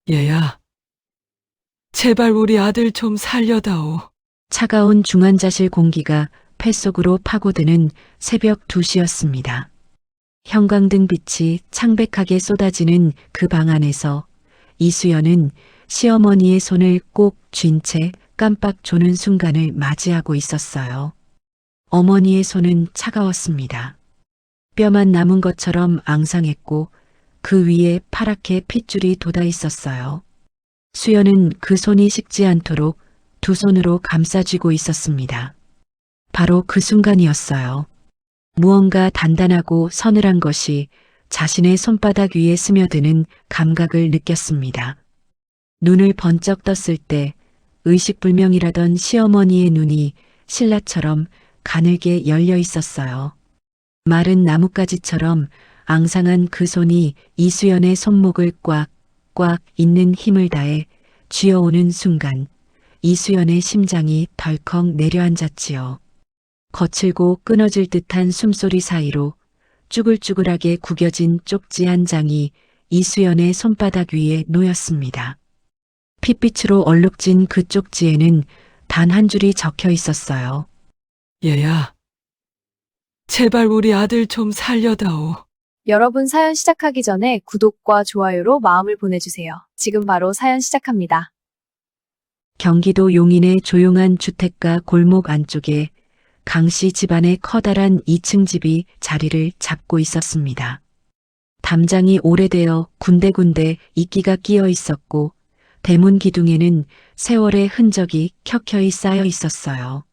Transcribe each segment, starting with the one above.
얘야, 제발 우리 아들 좀 살려다오. 차가운 중환자실 공기가 폐속으로 파고드는 새벽 2시였습니다. 형광등 빛이 창백하게 쏟아지는 그 방 안에서 이수연은 시어머니의 손을 꼭 쥔 채 깜빡 조는 순간을 맞이하고 있었어요. 어머니의 손은 차가웠습니다. 뼈만 남은 것처럼 앙상했고 그 위에 파랗게 핏줄이 돋아 있었어요. 수연은 그 손이 식지 않도록 두 손으로 감싸쥐고 있었습니다. 바로 그 순간이었어요. 무언가 단단하고 서늘한 것이 자신의 손바닥 위에 스며드는 감각을 느꼈습니다. 눈을 번쩍 떴을 때 의식불명이라던 시어머니의 눈이 신라처럼 가늘게 열려 있었어요. 마른 나뭇가지처럼 앙상한 그 손이 이수연의 손목을 꽉 잇는 힘을 다해 쥐어오는 순간 이수연의 심장이 덜컥 내려앉았지요. 거칠고 끊어질 듯한 숨소리 사이로 쭈글쭈글하게 구겨진 쪽지 한 장이 이수연의 손바닥 위에 놓였습니다. 핏빛으로 얼룩진 그 쪽지에는 단 한 줄이 적혀 있었어요. 얘야, 제발 우리 아들 좀 살려다오. 여러분 사연 시작하기 전에 구독과 좋아요로 마음을 보내주세요. 지금 바로 사연 시작합니다. 경기도 용인의 조용한 주택가 골목 안쪽에 강씨 집안의 커다란 2층 집이 자리를 잡고 있었습니다. 담장이 오래되어 군데군데 이끼가 끼어 있었고 대문 기둥에는 세월의 흔적이 켜켜이 쌓여 있었어요.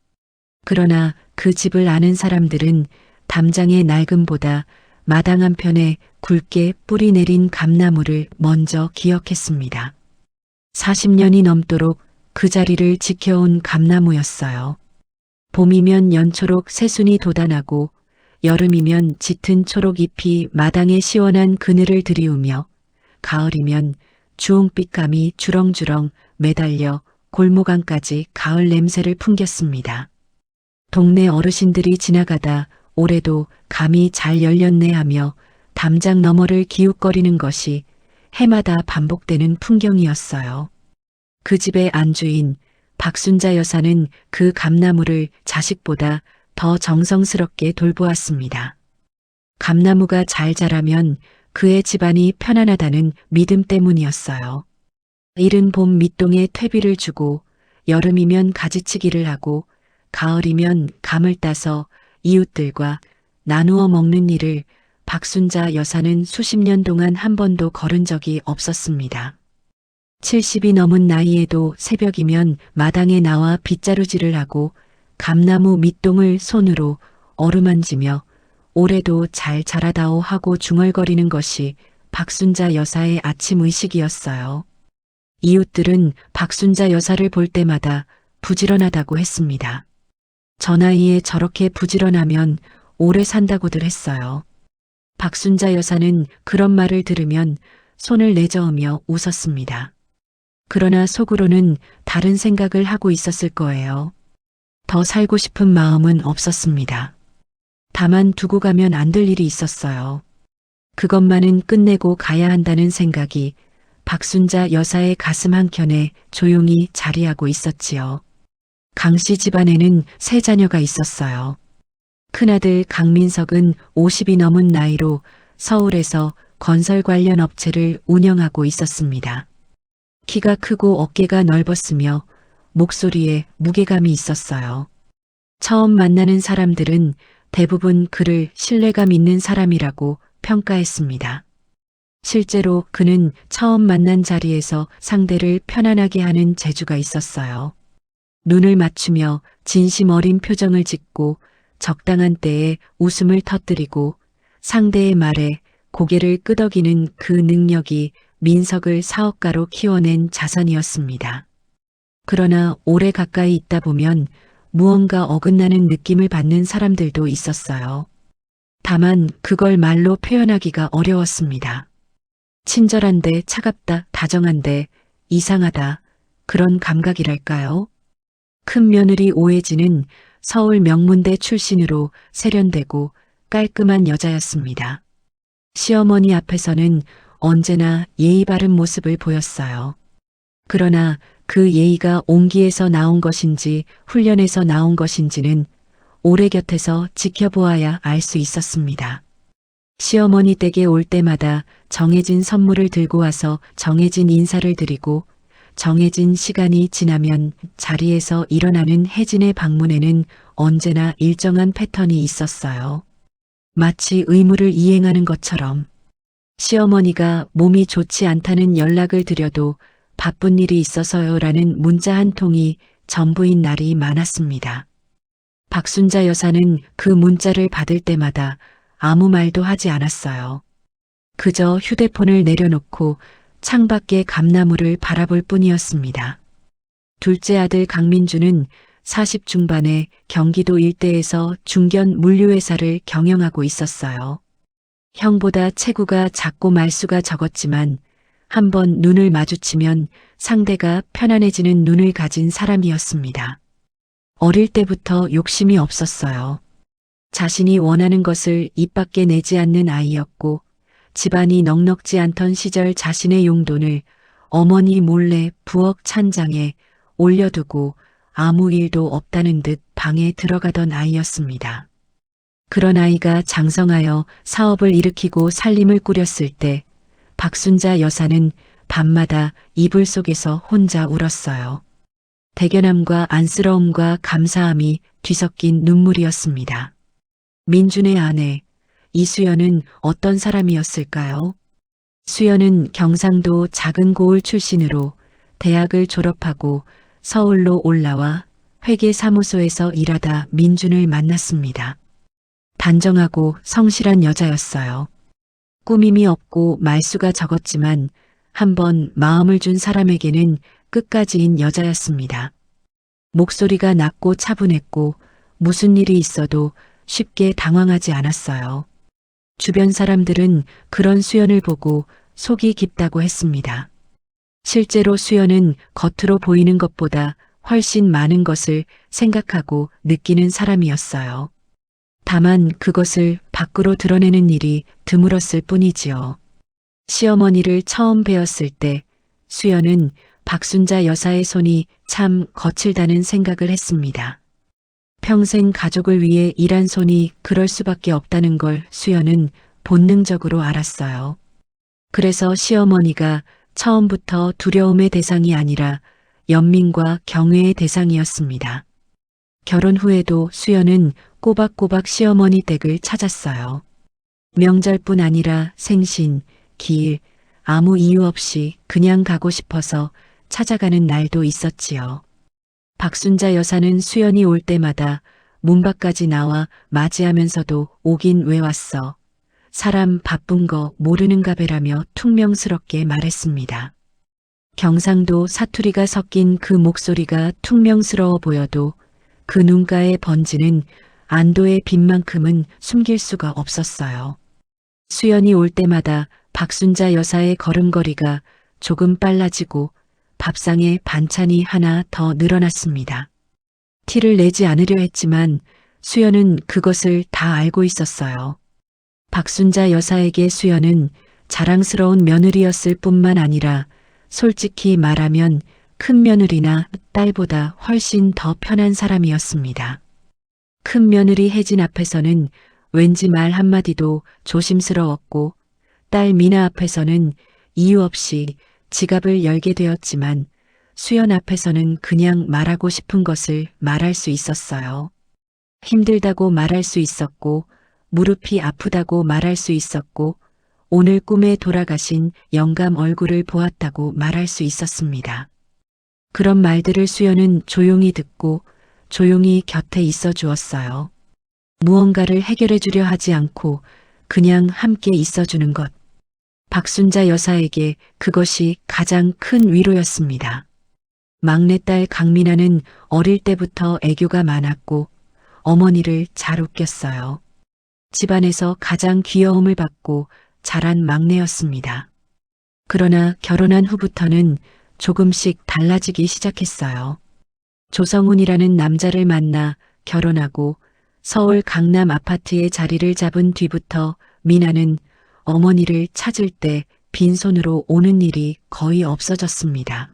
그러나 그 집을 아는 사람들은 담장의 낡음보다 마당 한편에 굵게 뿌리 내린 감나무를 먼저 기억했습니다. 40년이 넘도록 그 자리를 지켜온 감나무였어요. 봄이면 연초록 새순이 돋아나고 여름이면 짙은 초록 잎이 마당의 시원한 그늘을 들이우며 가을이면 주홍빛감이 주렁주렁 매달려 골목안까지 가을 냄새를 풍겼습니다. 동네 어르신들이 지나가다 올해도 감이 잘 열렸네 하며 담장 너머를 기웃거리는 것이 해마다 반복되는 풍경이었어요. 그 집의 안주인 박순자 여사는 그 감나무를 자식보다 더 정성스럽게 돌보았습니다. 감나무가 잘 자라면 그의 집안이 편안하다는 믿음 때문이었어요. 이른 봄 밑동에 퇴비를 주고 여름이면 가지치기를 하고 가을이면 감을 따서 이웃들과 나누어 먹는 일을 박순자 여사는 수십 년 동안 한 번도 거른 적이 없었습니다. 70이 넘은 나이에도 새벽이면 마당에 나와 빗자루질을 하고 감나무 밑동을 손으로 어루만지며 올해도 잘 자라다오 하고 중얼거리는 것이 박순자 여사의 아침 의식이었어요. 이웃들은 박순자 여사를 볼 때마다 부지런하다고 했습니다. 저 나이에 저렇게 부지런하면 오래 산다고들 했어요. 박순자 여사는 그런 말을 들으면 손을 내저으며 웃었습니다. 그러나 속으로는 다른 생각을 하고 있었을 거예요. 더 살고 싶은 마음은 없었습니다. 다만 두고 가면 안 될 일이 있었어요. 그것만은 끝내고 가야 한다는 생각이 박순자 여사의 가슴 한켠에 조용히 자리하고 있었지요. 강씨 집안에는 세 자녀가 있었어요. 큰아들 강민석은 50이 넘은 나이로 서울에서 건설 관련 업체를 운영하고 있었습니다. 키가 크고 어깨가 넓었으며 목소리에 무게감이 있었어요. 처음 만나는 사람들은 대부분 그를 신뢰감 있는 사람이라고 평가했습니다. 실제로 그는 처음 만난 자리에서 상대를 편안하게 하는 재주가 있었어요. 눈을 맞추며 진심 어린 표정을 짓고 적당한 때에 웃음을 터뜨리고 상대의 말에 고개를 끄덕이는 그 능력이 민석을 사업가로 키워낸 자산이었습니다. 그러나 오래 가까이 있다 보면 무언가 어긋나는 느낌을 받는 사람들도 있었어요. 다만 그걸 말로 표현하기가 어려웠습니다. 친절한데 차갑다, 다정한데 이상하다, 그런 감각이랄까요? 큰 며느리 오혜진은 서울 명문대 출신으로 세련되고 깔끔한 여자였습니다. 시어머니 앞에서는 언제나 예의 바른 모습을 보였어요. 그러나 그 예의가 온기에서 나온 것인지 훈련에서 나온 것인지는 오래 곁에서 지켜보아야 알 수 있었습니다. 시어머니 댁에 올 때마다 정해진 선물을 들고 와서 정해진 인사를 드리고 정해진 시간이 지나면 자리에서 일어나는 혜진의 방문에는 언제나 일정한 패턴이 있었어요. 마치 의무를 이행하는 것처럼. 시어머니가 몸이 좋지 않다는 연락을 드려도 바쁜 일이 있어서요라는 문자 한 통이 전부인 날이 많았습니다. 박순자 여사는 그 문자를 받을 때마다 아무 말도 하지 않았어요. 그저 휴대폰을 내려놓고 창밖의 감나무를 바라볼 뿐이었습니다. 둘째 아들 강민주는 40 중반에 경기도 일대에서 중견 물류회사를 경영하고 있었어요. 형보다 체구가 작고 말수가 적었지만 한번 눈을 마주치면 상대가 편안해지는 눈을 가진 사람이었습니다. 어릴 때부터 욕심이 없었어요. 자신이 원하는 것을 입 밖에 내지 않는 아이였고 집안이 넉넉지 않던 시절 자신의 용돈을 어머니 몰래 부엌 찬장에 올려두고 아무 일도 없다는 듯 방에 들어가던 아이였습니다. 그런 아이가 장성하여 사업을 일으키고 살림을 꾸렸을 때 박순자 여사는 밤마다 이불 속에서 혼자 울었어요. 대견함과 안쓰러움과 감사함이 뒤섞인 눈물이었습니다. 민준의 아내 이수연은 어떤 사람이었을까요? 수연은 경상도 작은 고을 출신으로 대학을 졸업하고 서울로 올라와 회계사무소에서 일하다 민준을 만났습니다. 단정하고 성실한 여자였어요. 꾸밈이 없고 말수가 적었지만 한번 마음을 준 사람에게는 끝까지인 여자였습니다. 목소리가 낮고 차분했고 무슨 일이 있어도 쉽게 당황하지 않았어요. 주변 사람들은 그런 수연을 보고 속이 깊다고 했습니다. 실제로 수연은 겉으로 보이는 것보다 훨씬 많은 것을 생각하고 느끼는 사람이었어요. 다만 그것을 밖으로 드러내는 일이 드물었을 뿐이지요. 시어머니를 처음 뵈었을 때 수연은 박순자 여사의 손이 참 거칠다는 생각을 했습니다. 평생 가족을 위해 일한 손이 그럴 수밖에 없다는 걸 수연은 본능적으로 알았어요. 그래서 시어머니가 처음부터 두려움의 대상이 아니라 연민과 경외의 대상이었습니다. 결혼 후에도 수연은 꼬박꼬박 시어머니 댁을 찾았어요. 명절뿐 아니라 생신, 기일, 아무 이유 없이 그냥 가고 싶어서 찾아가는 날도 있었지요. 박순자 여사는 수연이 올 때마다 문 밖까지 나와 맞이하면서도 오긴 왜 왔어? 사람 바쁜 거 모르는가 배라며 퉁명스럽게 말했습니다. 경상도 사투리가 섞인 그 목소리가 퉁명스러워 보여도 그 눈가에 번지는 안도의 빛만큼은 숨길 수가 없었어요. 수연이 올 때마다 박순자 여사의 걸음걸이가 조금 빨라지고 밥상에 반찬이 하나 더 늘어났습니다. 티를 내지 않으려 했지만 수연은 그것을 다 알고 있었어요. 박순자 여사에게 수연은 자랑스러운 며느리였을 뿐만 아니라 솔직히 말하면 큰 며느리나 딸보다 훨씬 더 편한 사람이었습니다. 큰 며느리 혜진 앞에서는 왠지 말 한마디도 조심스러웠고 딸 미나 앞에서는 이유 없이 지갑을 열게 되었지만 수연 앞에서는 그냥 말하고 싶은 것을 말할 수 있었어요. 힘들다고 말할 수 있었고 무릎이 아프다고 말할 수 있었고 오늘 꿈에 돌아가신 영감 얼굴을 보았다고 말할 수 있었습니다. 그런 말들을 수연은 조용히 듣고 조용히 곁에 있어 주었어요. 무언가를 해결해 주려 하지 않고 그냥 함께 있어 주는 것. 박순자 여사에게 그것이 가장 큰 위로였습니다. 막내딸 강민아는 어릴 때부터 애교가 많았고 어머니를 잘 웃겼어요. 집안에서 가장 귀여움을 받고 자란 막내였습니다. 그러나 결혼한 후부터는 조금씩 달라지기 시작했어요. 조성훈이라는 남자를 만나 결혼하고 서울 강남 아파트에 자리를 잡은 뒤부터 미나는 어머니를 찾을 때 빈손으로 오는 일이 거의 없어졌습니다.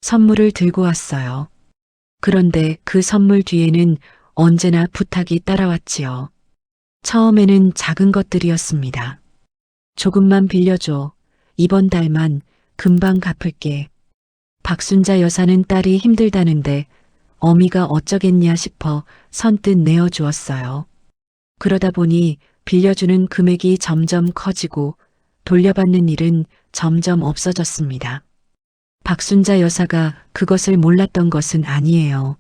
선물을 들고 왔어요. 그런데 그 선물 뒤에는 언제나 부탁이 따라왔지요. 처음에는 작은 것들이었습니다. 조금만 빌려줘. 이번 달만 금방 갚을게. 박순자 여사는 딸이 힘들다는데 어미가 어쩌겠냐 싶어 선뜻 내어주었어요. 그러다 보니 빌려주는 금액이 점점 커지고 돌려받는 일은 점점 없어졌습니다. 박순자 여사가 그것을 몰랐던 것은 아니에요.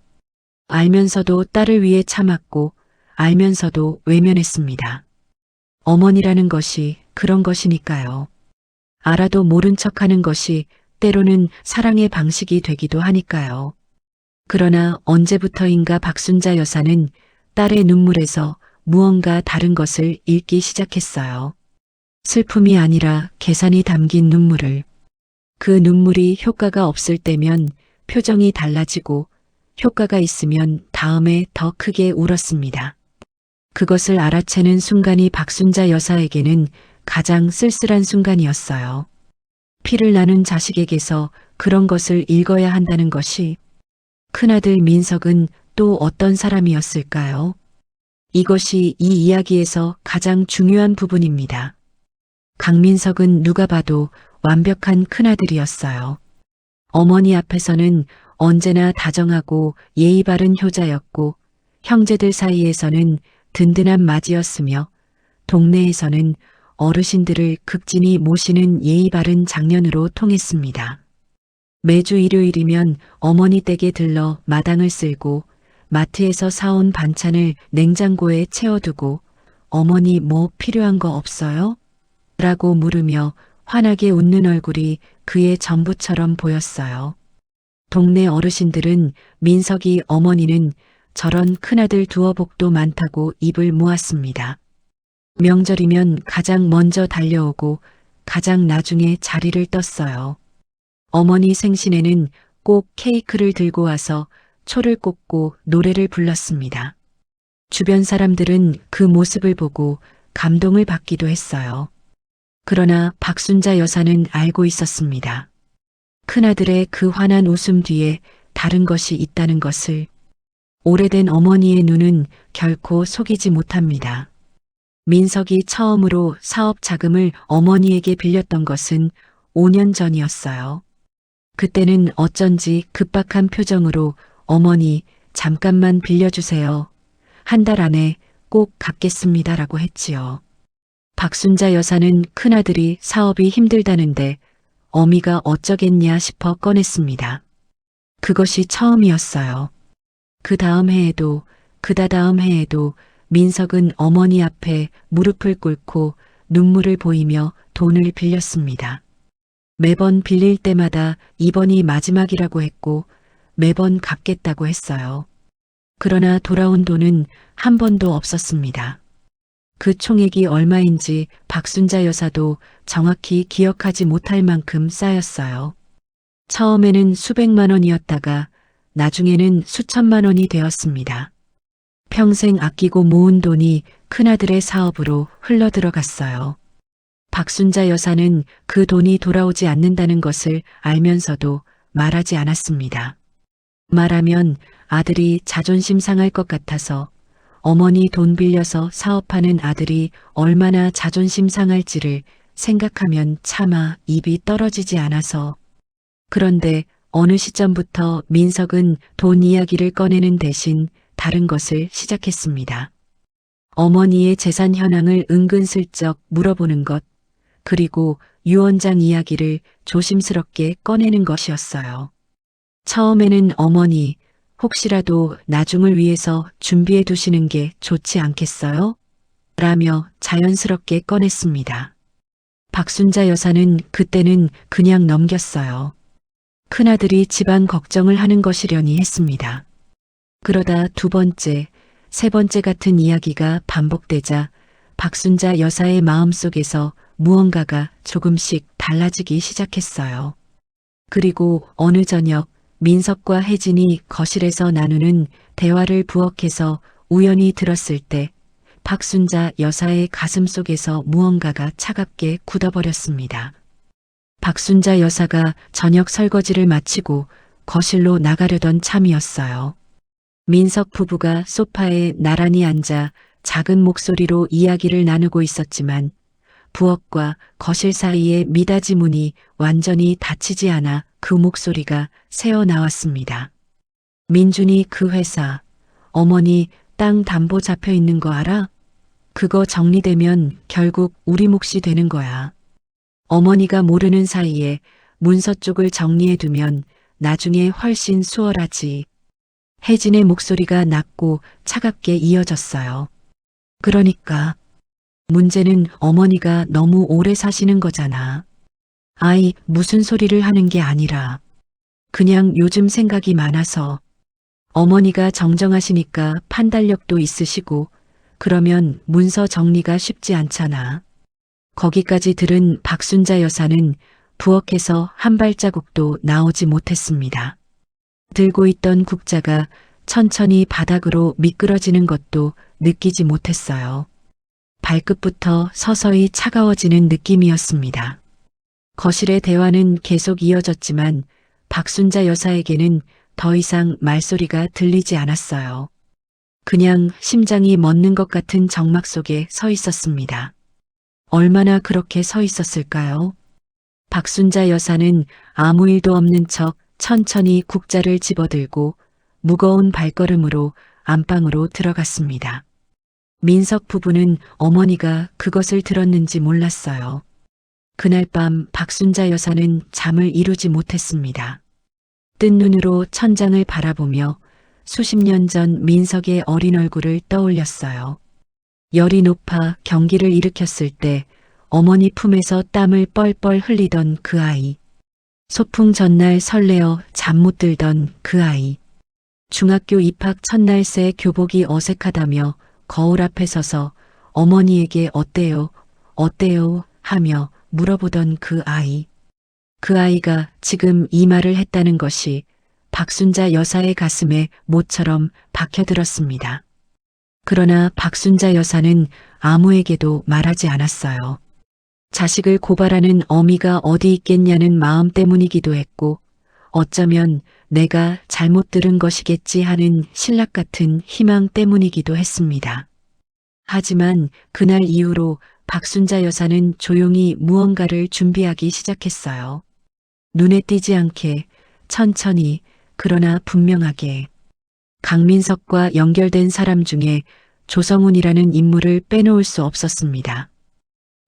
알면서도 딸을 위해 참았고 알면서도 외면했습니다. 어머니라는 것이 그런 것이니까요. 알아도 모른 척하는 것이 때로는 사랑의 방식이 되기도 하니까요. 그러나 언제부터인가 박순자 여사는 딸의 눈물에서 무언가 다른 것을 읽기 시작했어요. 슬픔이 아니라 계산이 담긴 눈물을. 그 눈물이 효과가 없을 때면 표정이 달라지고 효과가 있으면 다음에 더 크게 울었습니다. 그것을 알아채는 순간이 박순자 여사에게는 가장 쓸쓸한 순간이었어요. 피를 나눈 자식에게서 그런 것을 읽어야 한다는 것이 큰아들 민석은 또 어떤 사람이었을까요? 이것이 이 이야기에서 가장 중요한 부분입니다. 강민석은 누가 봐도 완벽한 큰아들이었어요. 어머니 앞에서는 언제나 다정하고 예의 바른 효자였고 형제들 사이에서는 든든한 맏이었으며 동네에서는 어르신들을 극진히 모시는 예의 바른 장년으로 통했습니다. 매주 일요일이면 어머니 댁에 들러 마당을 쓸고 마트에서 사온 반찬을 냉장고에 채워두고 어머니 뭐 필요한 거 없어요? 라고 물으며 환하게 웃는 얼굴이 그의 전부처럼 보였어요. 동네 어르신들은 민석이 어머니는 저런 큰아들 두어 복도 많다고 입을 모았습니다. 명절이면 가장 먼저 달려오고 가장 나중에 자리를 떴어요. 어머니 생신에는 꼭 케이크를 들고 와서 초를 꽂고 노래를 불렀습니다. 주변 사람들은 그 모습을 보고 감동을 받기도 했어요. 그러나 박순자 여사는 알고 있었습니다. 큰아들의 그 환한 웃음 뒤에 다른 것이 있다는 것을. 오래된 어머니의 눈은 결코 속이지 못합니다. 민석이 처음으로 사업 자금을 어머니에게 빌렸던 것은 5년 전이었어요. 그때는 어쩐지 급박한 표정으로 어머니 잠깐만 빌려주세요. 한 달 안에 꼭 갚겠습니다라고 했지요. 박순자 여사는 큰아들이 사업이 힘들다는데 어미가 어쩌겠냐 싶어 꺼냈습니다. 그것이 처음이었어요. 그 다음 해에도 그다다음 해에도 민석은 어머니 앞에 무릎을 꿇고 눈물을 보이며 돈을 빌렸습니다. 매번 빌릴 때마다 이번이 마지막이라고 했고 매번 갚겠다고 했어요. 그러나 돌아온 돈은 한 번도 없었습니다. 그 총액이 얼마인지 박순자 여사도 정확히 기억하지 못할 만큼 쌓였어요. 처음에는 수백만 원이었다가 나중에는 수천만 원이 되었습니다. 평생 아끼고 모은 돈이 큰아들의 사업으로 흘러들어갔어요. 박순자 여사는 그 돈이 돌아오지 않는다는 것을 알면서도 말하지 않았습니다. 말하면 아들이 자존심 상할 것 같아서 어머니 돈 빌려서 사업하는 아들이 얼마나 자존심 상할지를 생각하면 차마 입이 떨어지지 않아서. 그런데 어느 시점부터 민석은 돈 이야기를 꺼내는 대신 다른 것을 시작했습니다. 어머니의 재산 현황을 은근슬쩍 물어보는 것, 그리고 유언장 이야기를 조심스럽게 꺼내는 것이었어요. 처음에는 어머니, 혹시라도 나중을 위해서 준비해 두시는 게 좋지 않겠어요? 라며 자연스럽게 꺼냈습니다. 박순자 여사는 그때는 그냥 넘겼어요. 큰아들이 집안 걱정을 하는 것이려니 했습니다. 그러다 두 번째, 세 번째 같은 이야기가 반복되자 박순자 여사의 마음속에서 무언가가 조금씩 달라지기 시작했어요. 그리고 어느 저녁 민석과 혜진이 거실에서 나누는 대화를 부엌에서 우연히 들었을 때 박순자 여사의 가슴 속에서 무언가가 차갑게 굳어버렸습니다. 박순자 여사가 저녁 설거지를 마치고 거실로 나가려던 참이었어요. 민석 부부가 소파에 나란히 앉아 작은 목소리로 이야기를 나누고 있었지만 부엌과 거실 사이의 미닫이 문이 완전히 닫히지 않아 그 목소리가 새어 나왔습니다. 민준이 그 회사, 어머니 땅 담보 잡혀 있는 거 알아? 그거 정리되면 결국 우리 몫이 되는 거야. 어머니가 모르는 사이에 문서 쪽을 정리해두면 나중에 훨씬 수월하지. 혜진의 목소리가 낮고 차갑게 이어졌어요. 그러니까 문제는 어머니가 너무 오래 사시는 거잖아. 아이, 무슨 소리를 하는 게 아니라 그냥 요즘 생각이 많아서. 어머니가 정정하시니까 판단력도 있으시고 그러면 문서 정리가 쉽지 않잖아. 거기까지 들은 박순자 여사는 부엌에서 한 발자국도 나오지 못했습니다. 들고 있던 국자가 천천히 바닥으로 미끄러지는 것도 느끼지 못했어요. 발끝부터 서서히 차가워지는 느낌이었습니다. 거실의 대화는 계속 이어졌지만 박순자 여사에게는 더 이상 말소리가 들리지 않았어요. 그냥 심장이 멎는 것 같은 정막 속에 서 있었습니다. 얼마나 그렇게 서 있었을까요? 박순자 여사는 아무 일도 없는 척 천천히 국자를 집어들고 무거운 발걸음으로 안방으로 들어갔습니다. 민석 부부는 어머니가 그것을 들었는지 몰랐어요. 그날 밤 박순자 여사는 잠을 이루지 못했습니다. 뜬 눈으로 천장을 바라보며 수십 년 전 민석의 어린 얼굴을 떠올렸어요. 열이 높아 경기를 일으켰을 때 어머니 품에서 땀을 뻘뻘 흘리던 그 아이. 소풍 전날 설레어 잠 못 들던 그 아이. 중학교 입학 첫날 새 교복이 어색하다며 거울 앞에 서서 어머니에게 어때요? 어때요? 하며 물어보던 그 아이. 그 아이가 지금 이 말을 했다는 것이 박순자 여사의 가슴에 모처럼 박혀들었습니다. 그러나 박순자 여사는 아무에게도 말하지 않았어요. 자식을 고발하는 어미가 어디 있겠냐는 마음 때문이기도 했고 어쩌면 내가 잘못 들은 것이겠지 하는 신락 같은 희망 때문이기도 했습니다. 하지만 그날 이후로 박순자 여사는 조용히 무언가를 준비하기 시작했어요. 눈에 띄지 않게 천천히 그러나 분명하게 강민석과 연결된 사람 중에 조성훈이라는 인물을 빼놓을 수 없었습니다.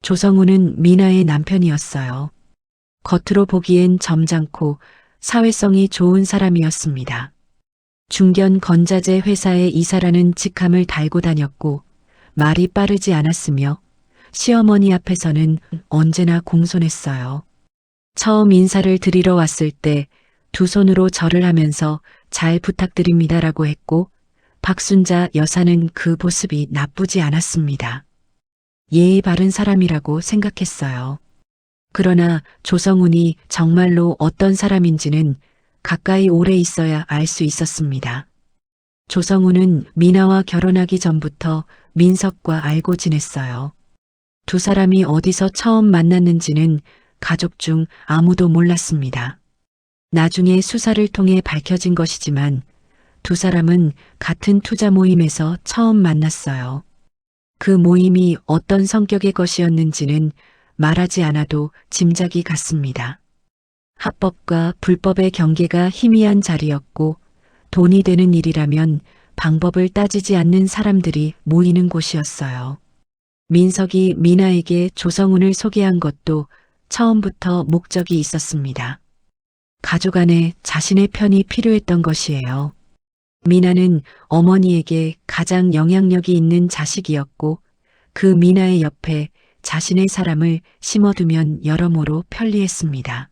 조성훈은 미나의 남편이었어요. 겉으로 보기엔 점잖고 사회성이 좋은 사람이었습니다. 중견 건자재 회사의 이사라는 직함을 달고 다녔고 말이 빠르지 않았으며 시어머니 앞에서는 언제나 공손했어요. 처음 인사를 드리러 왔을 때 두 손으로 절을 하면서 잘 부탁드립니다라고 했고 박순자 여사는 그 모습이 나쁘지 않았습니다. 예의 바른 사람이라고 생각했어요. 그러나 조성훈이 정말로 어떤 사람인지는 가까이 오래 있어야 알 수 있었습니다. 조성훈은 미나와 결혼하기 전부터 민석과 알고 지냈어요. 두 사람이 어디서 처음 만났는지는 가족 중 아무도 몰랐습니다. 나중에 수사를 통해 밝혀진 것이지만 두 사람은 같은 투자 모임에서 처음 만났어요. 그 모임이 어떤 성격의 것이었는지는 말하지 않아도 짐작이 갔습니다. 합법과 불법의 경계가 희미한 자리였고 돈이 되는 일이라면 방법을 따지지 않는 사람들이 모이는 곳이었어요. 민석이 미나에게 조성훈을 소개한 것도 처음부터 목적이 있었습니다. 가족 안에 자신의 편이 필요했던 것이에요. 미나는 어머니에게 가장 영향력이 있는 자식이었고 그 미나의 옆에 자신의 사람을 심어두면 여러모로 편리했습니다.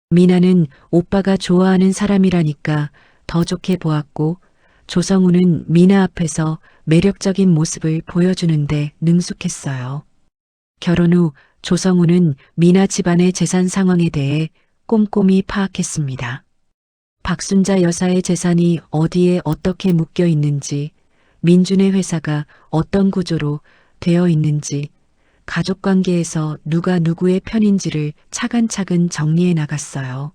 미나는 오빠가 좋아하는 사람이라니까 더 좋게 보았고 조성우는 미나 앞에서 매력적인 모습을 보여주는데 능숙했어요. 결혼 후 조성우는 미나 집안의 재산 상황에 대해 꼼꼼히 파악했습니다. 박순자 여사의 재산이 어디에 어떻게 묶여 있는지, 민준의 회사가 어떤 구조로 되어 있는지, 가족관계에서 누가 누구의 편인지를 차근차근 정리해 나갔어요.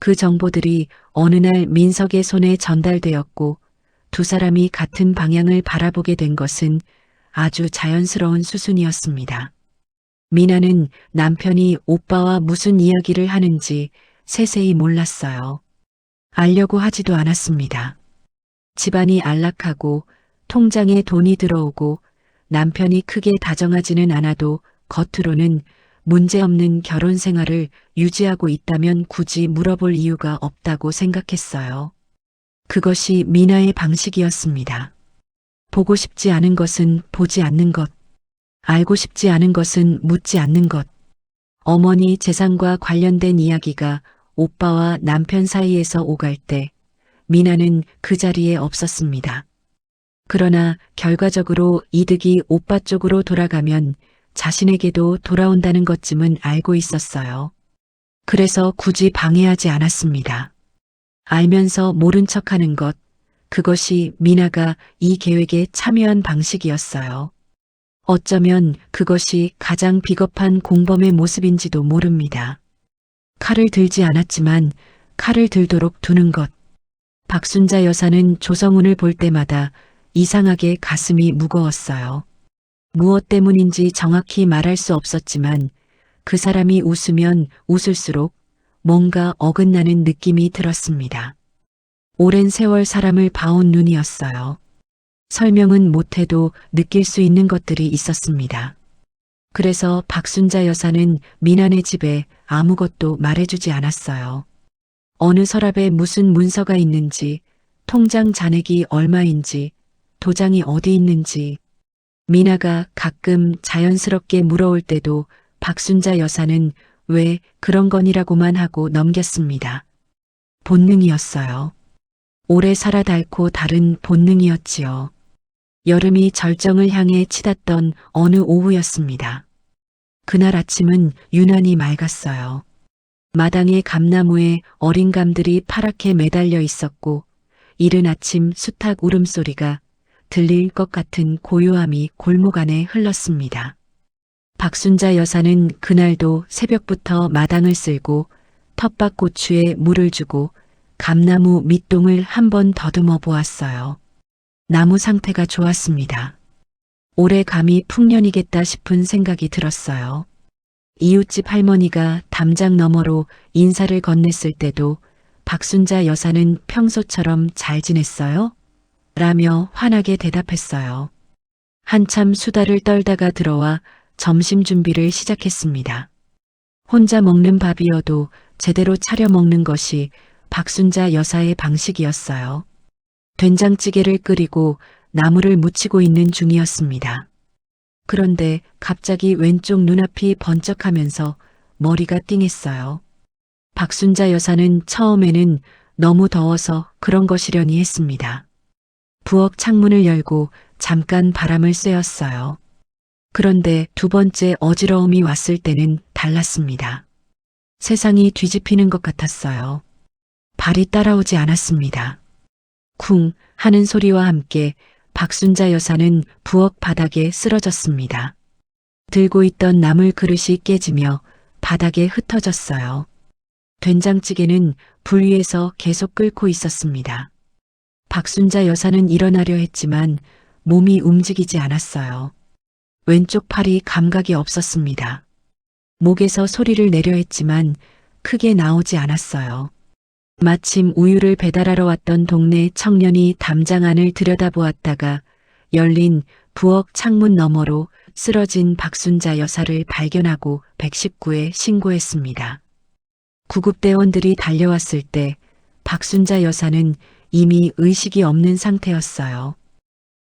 그 정보들이 어느 날 민석의 손에 전달되었고 두 사람이 같은 방향을 바라보게 된 것은 아주 자연스러운 수순이었습니다. 미나는 남편이 오빠와 무슨 이야기를 하는지 세세히 몰랐어요. 알려고 하지도 않았습니다. 집안이 안락하고 통장에 돈이 들어오고 남편이 크게 다정하지는 않아도 겉으로는 문제없는 결혼 생활을 유지하고 있다면 굳이 물어볼 이유가 없다고 생각했어요. 그것이 미나의 방식이었습니다. 보고 싶지 않은 것은 보지 않는 것, 알고 싶지 않은 것은 묻지 않는 것. 어머니 재산과 관련된 이야기가 오빠와 남편 사이에서 오갈 때 미나는 그 자리에 없었습니다. 그러나 결과적으로 이득이 오빠 쪽으로 돌아가면 자신에게도 돌아온다는 것쯤은 알고 있었어요. 그래서 굳이 방해하지 않았습니다. 알면서 모른 척하는 것, 그것이 미나가 이 계획에 참여한 방식이었어요. 어쩌면 그것이 가장 비겁한 공범의 모습인지도 모릅니다. 칼을 들지 않았지만 칼을 들도록 두는 것. 박순자 여사는 조성훈을 볼 때마다 이상하게 가슴이 무거웠어요. 무엇 때문인지 정확히 말할 수 없었지만 그 사람이 웃으면 웃을수록 뭔가 어긋나는 느낌이 들었습니다. 오랜 세월 사람을 봐온 눈이었어요. 설명은 못해도 느낄 수 있는 것들이 있었습니다. 그래서 박순자 여사는 미나네 집에 아무것도 말해주지 않았어요. 어느 서랍에 무슨 문서가 있는지, 통장 잔액이 얼마인지, 도장이 어디 있는지, 미나가 가끔 자연스럽게 물어올 때도 박순자 여사는 왜 그런 건이라고만 하고 넘겼습니다. 본능이었어요. 오래 살아 닳고 다른 본능이었지요. 여름이 절정을 향해 치닫던 어느 오후였습니다. 그날 아침은 유난히 맑았어요. 마당의 감나무에 어린 감들이 파랗게 매달려 있었고 이른 아침 수탉 울음소리가 들릴 것 같은 고요함이 골목 안에 흘렀습니다. 박순자 여사는 그날도 새벽부터 마당을 쓸고 텃밭고추에 물을 주고 감나무 밑동을 한번 더듬어 보았어요. 나무 상태가 좋았습니다. 올해 감이 풍년이겠다 싶은 생각이 들었어요. 이웃집 할머니가 담장 너머로 인사를 건넸을 때도 박순자 여사는 평소처럼 잘 지냈어요? 라며 환하게 대답했어요. 한참 수다를 떨다가 들어와 점심 준비를 시작했습니다. 혼자 먹는 밥이어도 제대로 차려 먹는 것이 박순자 여사의 방식이었어요. 된장찌개를 끓이고 나물을 무치고 있는 중이었습니다. 그런데 갑자기 왼쪽 눈앞이 번쩍하면서 머리가 띵했어요. 박순자 여사는 처음에는 너무 더워서 그런 것이려니 했습니다. 부엌 창문을 열고 잠깐 바람을 쐬었어요. 그런데 두 번째 어지러움이 왔을 때는 달랐습니다. 세상이 뒤집히는 것 같았어요. 발이 따라오지 않았습니다. 쿵 하는 소리와 함께 박순자 여사는 부엌 바닥에 쓰러졌습니다. 들고 있던 나물 그릇이 깨지며 바닥에 흩어졌어요. 된장찌개는 불 위에서 계속 끓고 있었습니다. 박순자 여사는 일어나려 했지만 몸이 움직이지 않았어요. 왼쪽 팔이 감각이 없었습니다. 목에서 소리를 내려 했지만 크게 나오지 않았어요. 마침 우유를 배달하러 왔던 동네 청년이 담장 안을 들여다보았다가 열린 부엌 창문 너머로 쓰러진 박순자 여사를 발견하고 119에 신고했습니다. 구급대원들이 달려왔을 때 박순자 여사는 이미 의식이 없는 상태였어요.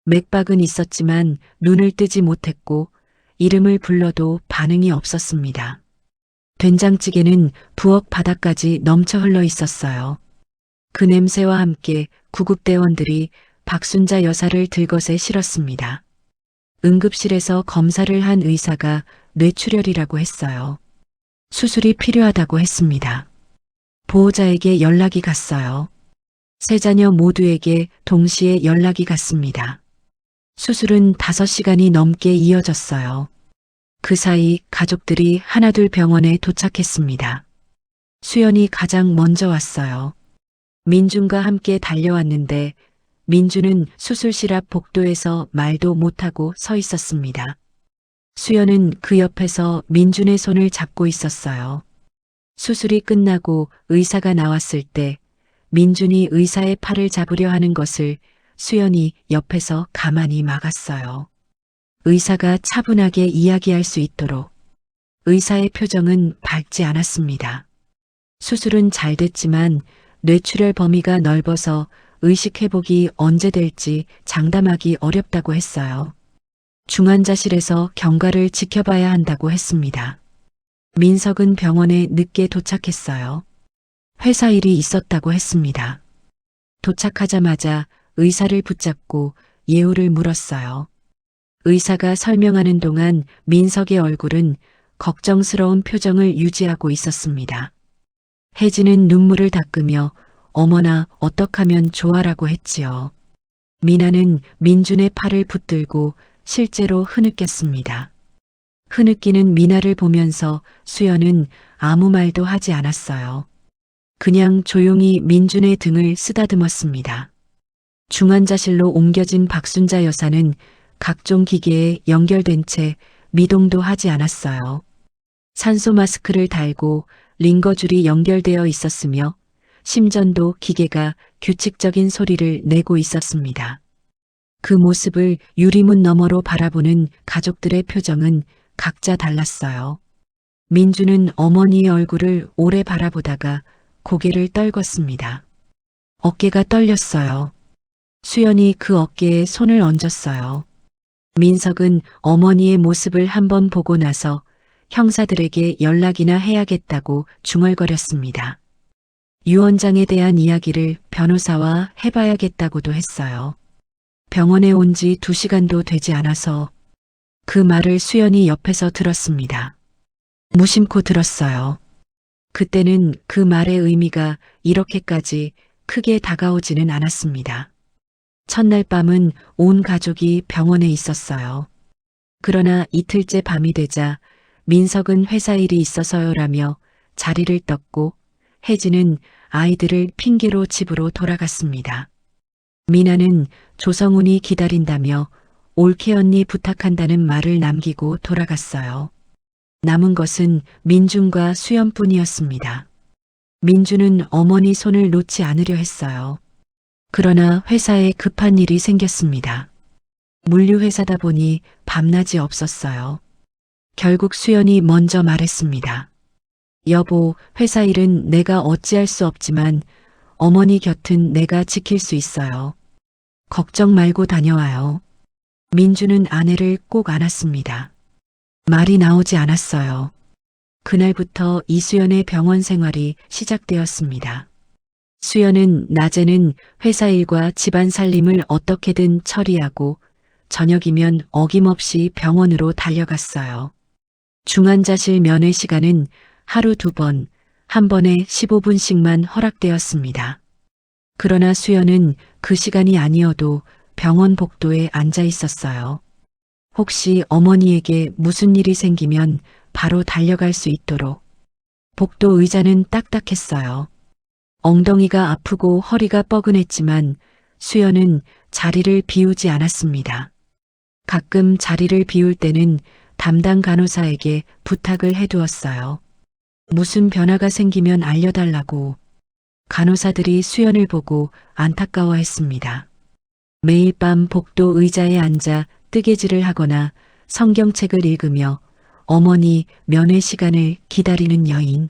맥박은 있었지만 눈을 뜨지 못했고 이름을 불러도 반응이 없었습니다. 된장찌개는 부엌 바닥까지 넘쳐 흘러 있었어요. 그 냄새와 함께 구급대원들이 박순자 여사를 들것에 실었습니다. 응급실에서 검사를 한 의사가 뇌출혈이라고 했어요. 수술이 필요하다고 했습니다. 보호자에게 연락이 갔어요. 세 자녀 모두에게 동시에 연락이 갔습니다. 수술은 5시간이 넘게 이어졌어요. 그 사이 가족들이 하나둘 병원에 도착했습니다. 수연이 가장 먼저 왔어요. 민준과 함께 달려왔는데 민준은 수술실 앞 복도에서 말도 못하고 서 있었습니다. 수연은 그 옆에서 민준의 손을 잡고 있었어요. 수술이 끝나고 의사가 나왔을 때 민준이 의사의 팔을 잡으려 하는 것을 수연이 옆에서 가만히 막았어요. 의사가 차분하게 이야기할 수 있도록. 의사의 표정은 밝지 않았습니다. 수술은 잘 됐지만 뇌출혈 범위가 넓어서 의식 회복이 언제 될지 장담하기 어렵다고 했어요. 중환자실에서 경과를 지켜봐야 한다고 했습니다. 민석은 병원에 늦게 도착했어요. 회사 일이 있었다고 했습니다. 도착하자마자 의사를 붙잡고 예우를 물었어요. 의사가 설명하는 동안 민석의 얼굴은 걱정스러운 표정을 유지하고 있었습니다. 혜진은 눈물을 닦으며 어머나 어떡하면 좋아라고 했지요. 미나는 민준의 팔을 붙들고 실제로 흐느꼈습니다. 흐느끼는 미나를 보면서 수연은 아무 말도 하지 않았어요. 그냥 조용히 민준의 등을 쓰다듬었습니다. 중환자실로 옮겨진 박순자 여사는 각종 기계에 연결된 채 미동도 하지 않았어요. 산소 마스크를 달고 링거줄이 연결되어 있었으며 심전도 기계가 규칙적인 소리를 내고 있었습니다. 그 모습을 유리문 너머로 바라보는 가족들의 표정은 각자 달랐어요. 민주는 어머니의 얼굴을 오래 바라보다가 고개를 떨궜습니다. 어깨가 떨렸어요. 수연이 그 어깨에 손을 얹었어요. 민석은 어머니의 모습을 한번 보고 나서 형사들에게 연락이나 해야겠다고 중얼거렸습니다. 유언장에 대한 이야기를 변호사와 해봐야겠다고도 했어요. 병원에 온 지 2시간도 되지 않아서 그 말을 수연이 옆에서 들었습니다. 무심코 들었어요. 그때는 그 말의 의미가 이렇게까지 크게 다가오지는 않았습니다. 첫날 밤은 온 가족이 병원에 있었어요. 그러나 이틀째 밤이 되자 민석은 회사 일이 있어서요라며 자리를 떴고 혜진은 아이들을 핑계로 집으로 돌아갔습니다. 미나는 조성훈이 기다린다며 올케 언니 부탁한다는 말을 남기고 돌아갔어요. 남은 것은 민준과 수연뿐이었습니다. 민준은 어머니 손을 놓지 않으려 했어요. 그러나 회사에 급한 일이 생겼습니다. 물류회사다 보니 밤낮이 없었어요. 결국 수연이 먼저 말했습니다. 여보, 회사 일은 내가 어찌할 수 없지만 어머니 곁은 내가 지킬 수 있어요. 걱정 말고 다녀와요. 민주는 아내를 꼭 안았습니다. 말이 나오지 않았어요. 그날부터 이수연의 병원 생활이 시작되었습니다. 수연은 낮에는 회사 일과 집안 살림을 어떻게든 처리하고 저녁이면 어김없이 병원으로 달려갔어요. 중환자실 면회 시간은 하루 2번, 한 번에 15분씩만 허락되었습니다. 그러나 수연은 그 시간이 아니어도 병원 복도에 앉아 있었어요. 혹시 어머니에게 무슨 일이 생기면 바로 달려갈 수 있도록. 복도 의자는 딱딱했어요. 엉덩이가 아프고 허리가 뻐근했지만 수연은 자리를 비우지 않았습니다. 가끔 자리를 비울 때는 담당 간호사에게 부탁을 해두었어요. 무슨 변화가 생기면 알려달라고. 간호사들이 수연을 보고 안타까워했습니다. 매일 밤 복도 의자에 앉아 뜨개질을 하거나 성경책을 읽으며 어머니 면회 시간을 기다리는 여인.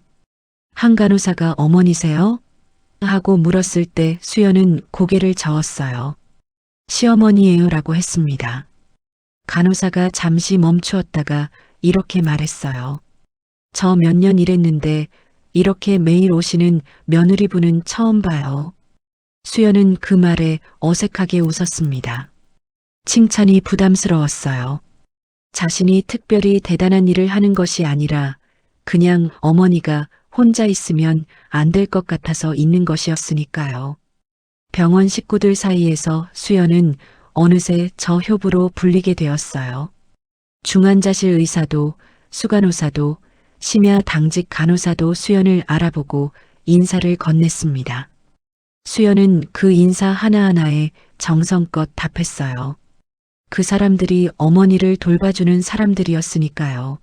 한 간호사가 어머니세요? 하고 물었을 때 수연은 고개를 저었어요. 시어머니예요라고 했습니다. 간호사가 잠시 멈추었다가 이렇게 말했어요. 저 몇 년 일했는데 이렇게 매일 오시는 며느리분은 처음 봐요. 수연은 그 말에 어색하게 웃었습니다. 칭찬이 부담스러웠어요. 자신이 특별히 대단한 일을 하는 것이 아니라 그냥 어머니가 혼자 있으면 안 될 것 같아서 있는 것이었으니까요. 병원 식구들 사이에서 수연은 어느새 저효부로 불리게 되었어요. 중환자실 의사도, 수간호사도, 심야 당직 간호사도 수연을 알아보고 인사를 건넸습니다. 수연은 그 인사 하나하나에 정성껏 답했어요. 그 사람들이 어머니를 돌봐주는 사람들이었으니까요.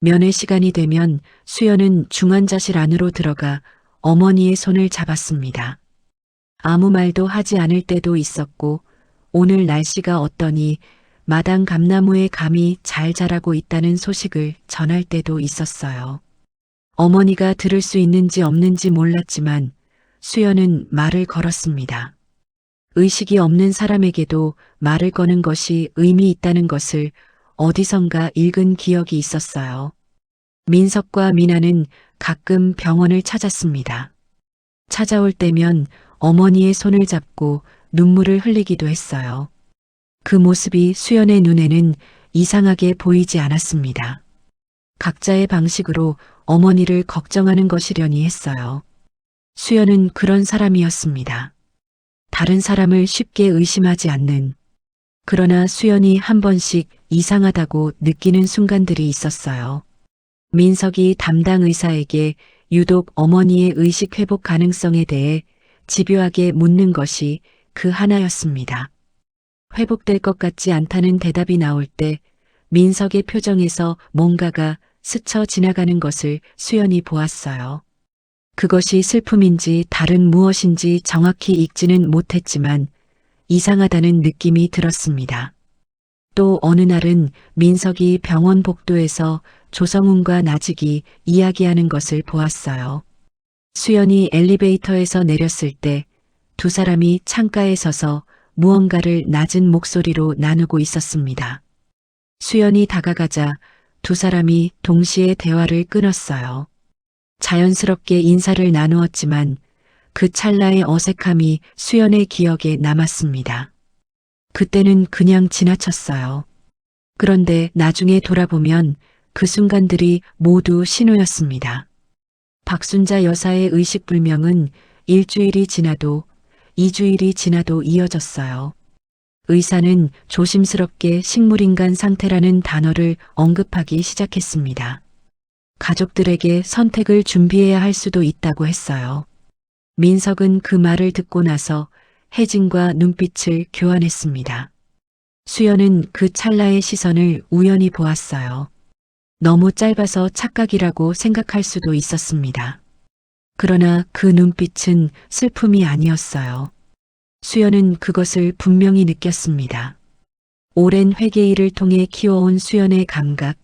면회 시간이 되면 수연은 중환자실 안으로 들어가 어머니의 손을 잡았습니다. 아무 말도 하지 않을 때도 있었고, 오늘 날씨가 어떠니 마당 감나무에 감이 잘 자라고 있다는 소식을 전할 때도 있었어요. 어머니가 들을 수 있는지 없는지 몰랐지만 수연은 말을 걸었습니다. 의식이 없는 사람에게도 말을 거는 것이 의미 있다는 것을 어디선가 읽은 기억이 있었어요. 민석과 미나는 가끔 병원을 찾았습니다. 찾아올 때면 어머니의 손을 잡고 눈물을 흘리기도 했어요. 그 모습이 수연의 눈에는 이상하게 보이지 않았습니다. 각자의 방식으로 어머니를 걱정하는 것이려니 했어요. 수연은 그런 사람이었습니다. 다른 사람을 쉽게 의심하지 않는. 그러나 수연이 한 번씩 이상하다고 느끼는 순간들이 있었어요. 민석이 담당 의사에게 유독 어머니의 의식 회복 가능성에 대해 집요하게 묻는 것이 그 하나였습니다. 회복될 것 같지 않다는 대답이 나올 때 민석의 표정에서 뭔가가 스쳐 지나가는 것을 수연이 보았어요. 그것이 슬픔인지 다른 무엇인지 정확히 읽지는 못했지만 이상하다는 느낌이 들었습니다. 또 어느 날은 민석이 병원 복도에서 조성훈과 나직이 이야기하는 것을 보았어요. 수연이 엘리베이터에서 내렸을 때 두 사람이 창가에 서서 무언가를 낮은 목소리로 나누고 있었습니다. 수연이 다가가자 두 사람이 동시에 대화를 끊었어요. 자연스럽게 인사를 나누었지만 그 찰나의 어색함이 수연의 기억에 남았습니다. 그때는 그냥 지나쳤어요. 그런데 나중에 돌아보면 그 순간들이 모두 신호였습니다. 박순자 여사의 의식불명은 일주일이 지나도 2주일이 지나도 이어졌어요. 의사는 조심스럽게 식물인간 상태라는 단어를 언급하기 시작했습니다. 가족들에게 선택을 준비해야 할 수도 있다고 했어요. 민석은 그 말을 듣고 나서 혜진과 눈빛을 교환했습니다. 수연은 그 찰나의 시선을 우연히 보았어요. 너무 짧아서 착각이라고 생각할 수도 있었습니다. 그러나 그 눈빛은 슬픔이 아니었어요. 수연은 그것을 분명히 느꼈습니다. 오랜 회계일을 통해 키워온 수연의 감각,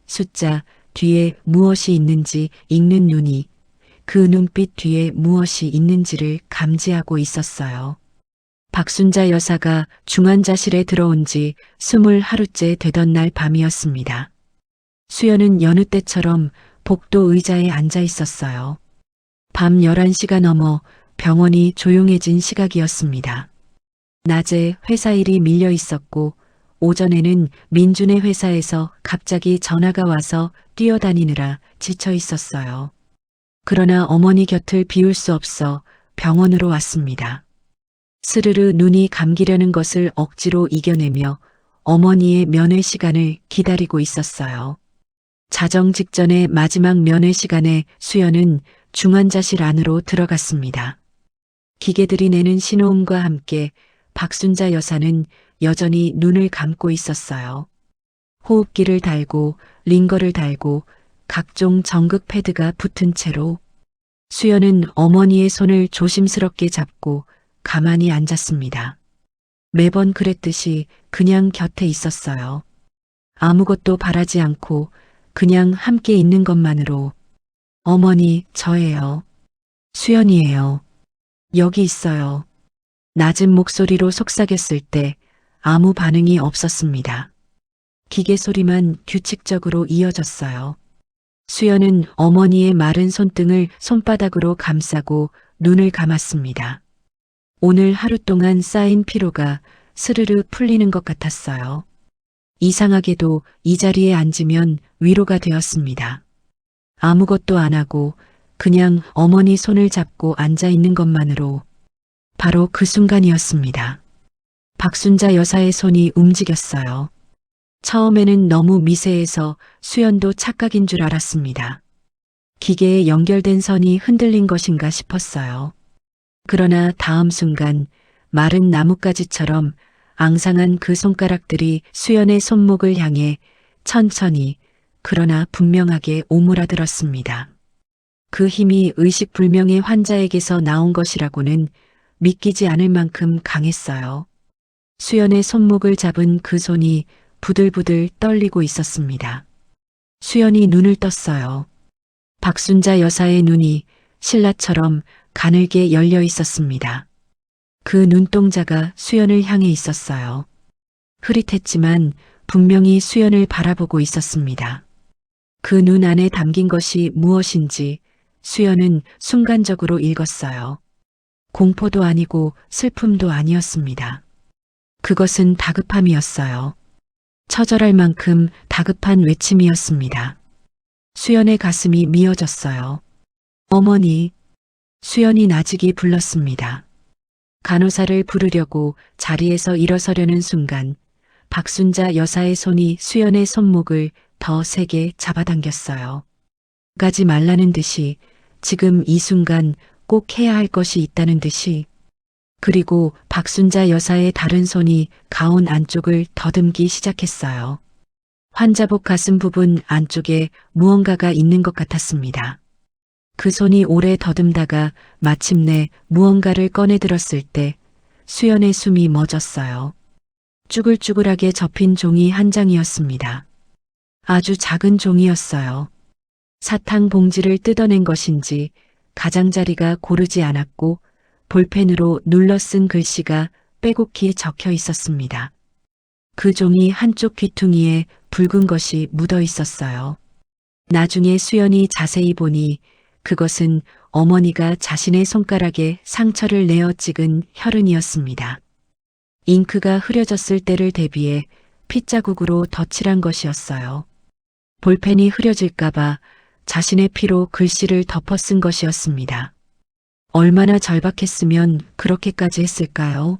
숫자 뒤에 무엇이 있는지 읽는 눈이 그 눈빛 뒤에 무엇이 있는지를 감지하고 있었어요. 박순자 여사가 중환자실에 들어온 지 20하루째 되던 날 밤이었습니다. 수연은 여느 때처럼 복도 의자에 앉아 있었어요. 밤 11시가 넘어 병원이 조용해진 시각이었습니다. 낮에 회사 일이 밀려 있었고 오전에는 민준의 회사에서 갑자기 전화가 와서 뛰어다니느라 지쳐 있었어요. 그러나 어머니 곁을 비울 수 없어 병원으로 왔습니다. 스르르 눈이 감기려는 것을 억지로 이겨내며 어머니의 면회 시간을 기다리고 있었어요. 자정 직전의 마지막 면회 시간에 수연은 중환자실 안으로 들어갔습니다. 기계들이 내는 신호음과 함께 박순자 여사는 여전히 눈을 감고 있었어요. 호흡기를 달고 링거를 달고 각종 전극 패드가 붙은 채로 수연은 어머니의 손을 조심스럽게 잡고 가만히 앉았습니다. 매번 그랬듯이 그냥 곁에 있었어요. 아무것도 바라지 않고 그냥 함께 있는 것만으로 어머니, 저예요. 수연이에요. 여기 있어요. 낮은 목소리로 속삭였을 때 아무 반응이 없었습니다. 기계 소리만 규칙적으로 이어졌어요. 수연은 어머니의 마른 손등을 손바닥으로 감싸고 눈을 감았습니다. 오늘 하루 동안 쌓인 피로가 스르르 풀리는 것 같았어요. 이상하게도 이 자리에 앉으면 위로가 되었습니다. 아무것도 안 하고 그냥 어머니 손을 잡고 앉아 있는 것만으로 바로 그 순간이었습니다. 박순자 여사의 손이 움직였어요. 처음에는 너무 미세해서 수연도 착각인 줄 알았습니다. 기계에 연결된 선이 흔들린 것인가 싶었어요. 그러나 다음 순간 마른 나뭇가지처럼 앙상한 그 손가락들이 수연의 손목을 향해 천천히 그러나 분명하게 오므라들었습니다. 그 힘이 의식불명의 환자에게서 나온 것이라고는 믿기지 않을 만큼 강했어요. 수연의 손목을 잡은 그 손이 부들부들 떨리고 있었습니다. 수연이 눈을 떴어요. 박순자 여사의 눈이 신라처럼 가늘게 열려 있었습니다. 그 눈동자가 수연을 향해 있었어요. 흐릿했지만 분명히 수연을 바라보고 있었습니다. 그 눈 안에 담긴 것이 무엇인지 수연은 순간적으로 읽었어요. 공포도 아니고 슬픔도 아니었습니다. 그것은 다급함이었어요. 처절할 만큼 다급한 외침이었습니다. 수연의 가슴이 미어졌어요. 어머니, 수연이 나직이 불렀습니다. 간호사를 부르려고 자리에서 일어서려는 순간 박순자 여사의 손이 수연의 손목을 더 세게 잡아당겼어요. 가지 말라는 듯이 지금 이 순간 꼭 해야 할 것이 있다는 듯이 그리고 박순자 여사의 다른 손이 가운 안쪽을 더듬기 시작했어요. 환자복 가슴 부분 안쪽에 무언가가 있는 것 같았습니다. 그 손이 오래 더듬다가 마침내 무언가를 꺼내들었을 때 수연의 숨이 멎었어요. 쭈글쭈글하게 접힌 종이 한 장이었습니다. 아주 작은 종이었어요. 사탕 봉지를 뜯어낸 것인지 가장자리가 고르지 않았고 볼펜으로 눌러 쓴 글씨가 빼곡히 적혀 있었습니다. 그 종이 한쪽 귀퉁이에 붉은 것이 묻어 있었어요. 나중에 수연이 자세히 보니 그것은 어머니가 자신의 손가락에 상처를 내어 찍은 혈흔이었습니다. 잉크가 흐려졌을 때를 대비해 핏자국으로 덧칠한 것이었어요. 볼펜이 흐려질까봐 자신의 피로 글씨를 덮어 쓴 것이었습니다. 얼마나 절박했으면 그렇게까지 했을까요?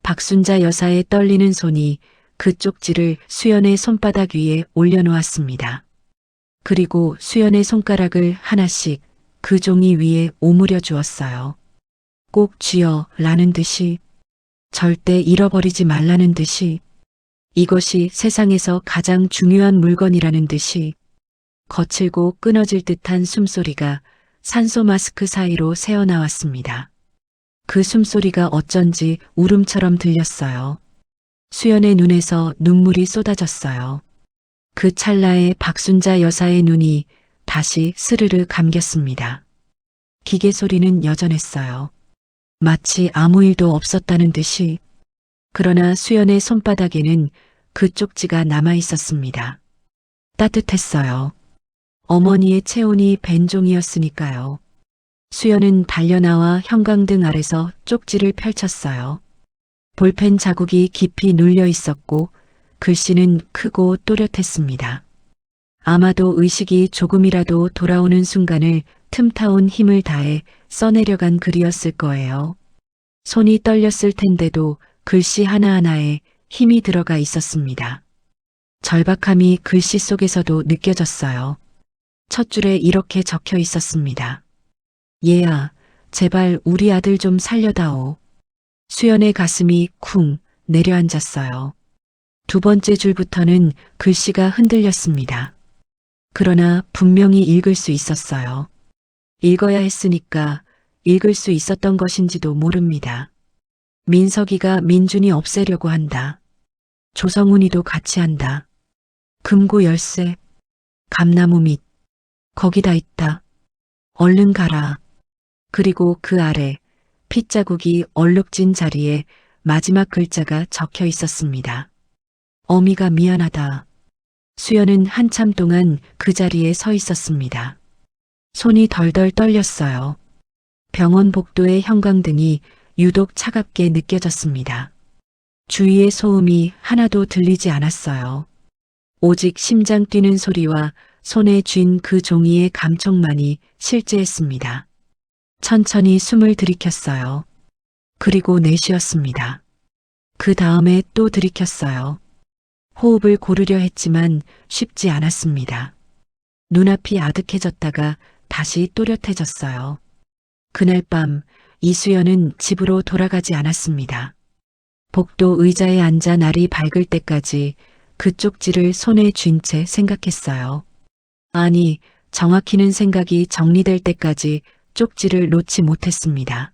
박순자 여사의 떨리는 손이 그 쪽지를 수연의 손바닥 위에 올려놓았습니다. 그리고 수연의 손가락을 하나씩 그 종이 위에 오므려 주었어요. 꼭 쥐어 라는 듯이, 절대 잃어버리지 말라는 듯이, 이것이 세상에서 가장 중요한 물건이라는 듯이, 거칠고 끊어질 듯한 숨소리가 산소 마스크 사이로 새어나왔습니다. 그 숨소리가 어쩐지 울음처럼 들렸어요. 수연의 눈에서 눈물이 쏟아졌어요. 그 찰나에 박순자 여사의 눈이 다시 스르르 감겼습니다. 기계 소리는 여전했어요. 마치 아무 일도 없었다는 듯이. 그러나 수연의 손바닥에는 그 쪽지가 남아 있었습니다. 따뜻했어요. 어머니의 체온이 밴 종이었으니까요. 수연은 달려나와 형광등 아래서 쪽지를 펼쳤어요. 볼펜 자국이 깊이 눌려 있었고 글씨는 크고 또렷했습니다. 아마도 의식이 조금이라도 돌아오는 순간을 틈타온 힘을 다해 써내려간 글이었을 거예요. 손이 떨렸을 텐데도 글씨 하나하나에 힘이 들어가 있었습니다. 절박함이 글씨 속에서도 느껴졌어요. 첫 줄에 이렇게 적혀 있었습니다. 얘야, 제발 우리 아들 좀 살려다오. 수연의 가슴이 쿵 내려앉았어요. 두 번째 줄부터는 글씨가 흔들렸습니다. 그러나 분명히 읽을 수 있었어요. 읽어야 했으니까 읽을 수 있었던 것인지도 모릅니다. 민석이가 민준이 없애려고 한다. 조성훈이도 같이 한다. 금고 열쇠, 감나무 밑, 거기다 있다. 얼른 가라. 그리고 그 아래 핏자국이 얼룩진 자리에 마지막 글자가 적혀 있었습니다. 어미가 미안하다. 수연은 한참 동안 그 자리에 서 있었습니다. 손이 덜덜 떨렸어요. 병원 복도의 형광등이 유독 차갑게 느껴졌습니다. 주위의 소음이 하나도 들리지 않았어요. 오직 심장 뛰는 소리와 손에 쥔 그 종이의 감촉만이 실제했습니다. 천천히 숨을 들이켰어요. 그리고 내쉬었습니다. 그 다음에 또 들이켰어요. 호흡을 고르려 했지만 쉽지 않았습니다. 눈앞이 아득해졌다가 다시 또렷해졌어요. 그날 밤 이수연은 집으로 돌아가지 않았습니다. 복도 의자에 앉아 날이 밝을 때까지 그 쪽지를 손에 쥔 채 생각했어요. 아니, 정확히는 생각이 정리될 때까지 쪽지를 놓지 못했습니다.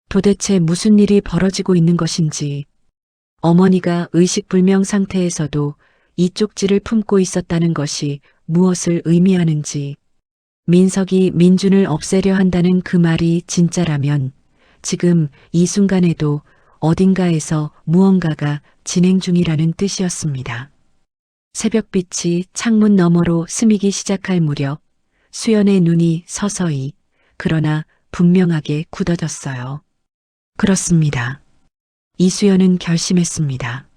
도대체 무슨 일이 벌어지고 있는 것인지, 어머니가 의식불명 상태에서도 이 쪽지를 품고 있었다는 것이 무엇을 의미하는지, 민석이 민준을 없애려 한다는 그 말이 진짜라면 지금 이 순간에도 어딘가에서 무언가가 진행 중이라는 뜻이었습니다. 새벽빛이 창문 너머로 스미기 시작할 무렵 수연의 눈이 서서히 그러나 분명하게 굳어졌어요. 그렇습니다. 이수연은 결심했습니다.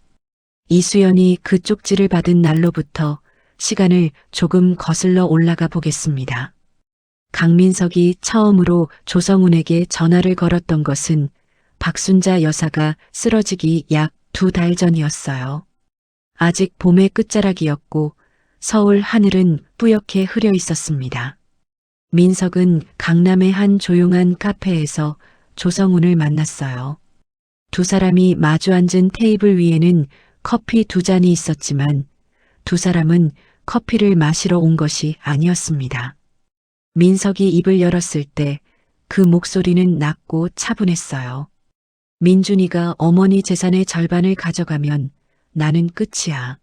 이수연이 그 쪽지를 받은 날로부터 시간을 조금 거슬러 올라가 보겠습니다. 강민석이 처음으로 조성운에게 전화를 걸었던 것은 박순자 여사가 쓰러지기 약 2달 전이었어요. 아직 봄의 끝자락이었고 서울 하늘은 뿌옇게 흐려 있었습니다. 민석은 강남의 한 조용한 카페에서 조성운을 만났어요. 두 사람이 마주 앉은 테이블 위에는 커피 2잔이 있었지만 두 사람은 커피를 마시러 온 것이 아니었습니다. 민석이 입을 열었을 때 그 목소리는 낮고 차분했어요. 민준이가 어머니 재산의 절반을 가져가면 나는 끝이야.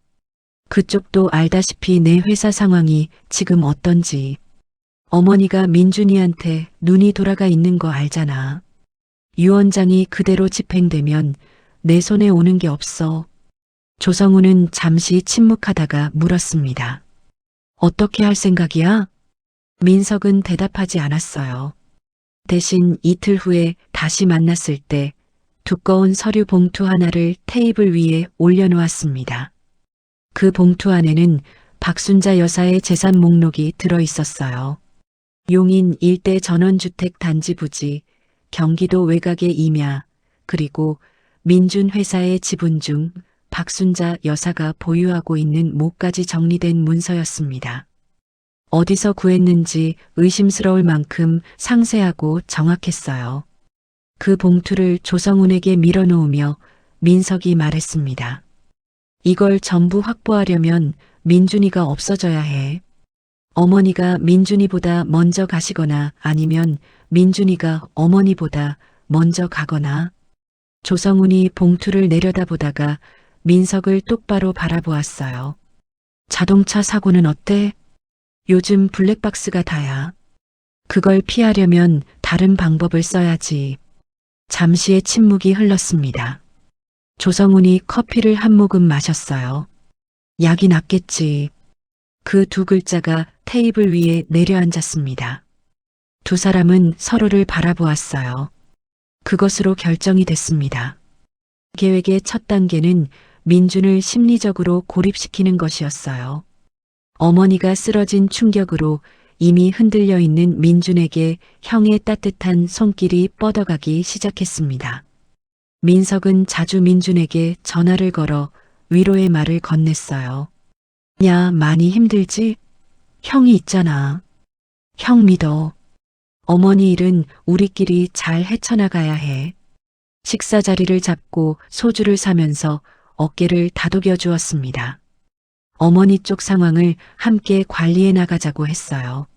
그쪽도 알다시피 내 회사 상황이 지금 어떤지. 어머니가 민준이한테 눈이 돌아가 있는 거 알잖아. 유 원장이 그대로 집행되면 내 손에 오는 게 없어. 조성우는 잠시 침묵하다가 물었습니다. 어떻게 할 생각이야? 민석은 대답하지 않았어요. 대신 이틀 후에 다시 만났을 때 두꺼운 서류 봉투 하나를 테이블 위에 올려놓았습니다. 그 봉투 안에는 박순자 여사의 재산 목록이 들어 있었어요. 용인 일대 전원주택 단지 부지, 경기도 외곽의 임야, 그리고 민준 회사의 지분 중 박순자 여사가 보유하고 있는 모까지 정리된 문서였습니다. 어디서 구했는지 의심스러울 만큼 상세하고 정확했어요. 그 봉투를 조성운에게 밀어놓으며 민석이 말했습니다. 이걸 전부 확보하려면 민준이가 없어져야 해. 어머니가 민준이보다 먼저 가시거나 아니면 민준이가 어머니보다 먼저 가거나. 조성운이 봉투를 내려다보다가 민석을 똑바로 바라보았어요. 자동차 사고는 어때? 요즘 블랙박스가 다야. 그걸 피하려면 다른 방법을 써야지. 잠시의 침묵이 흘렀습니다. 조성운이 커피를 한 모금 마셨어요. 약이 낫겠지. 그 2글자가 테이블 위에 내려앉았습니다. 두 사람은 서로를 바라보았어요. 그것으로 결정이 됐습니다. 계획의 첫 단계는 민준을 심리적으로 고립시키는 것이었어요. 어머니가 쓰러진 충격으로 이미 흔들려 있는 민준에게 형의 따뜻한 손길이 뻗어가기 시작했습니다. 민석은 자주 민준에게 전화를 걸어 위로의 말을 건넸어요. 야, 많이 힘들지? 형이 있잖아. 형 믿어. 어머니 일은 우리끼리 잘 헤쳐나가야 해. 식사 자리를 잡고 소주를 사면서 어깨를 다독여 주었습니다. 어머니 쪽 상황을 함께 관리해 나가자고 했어요.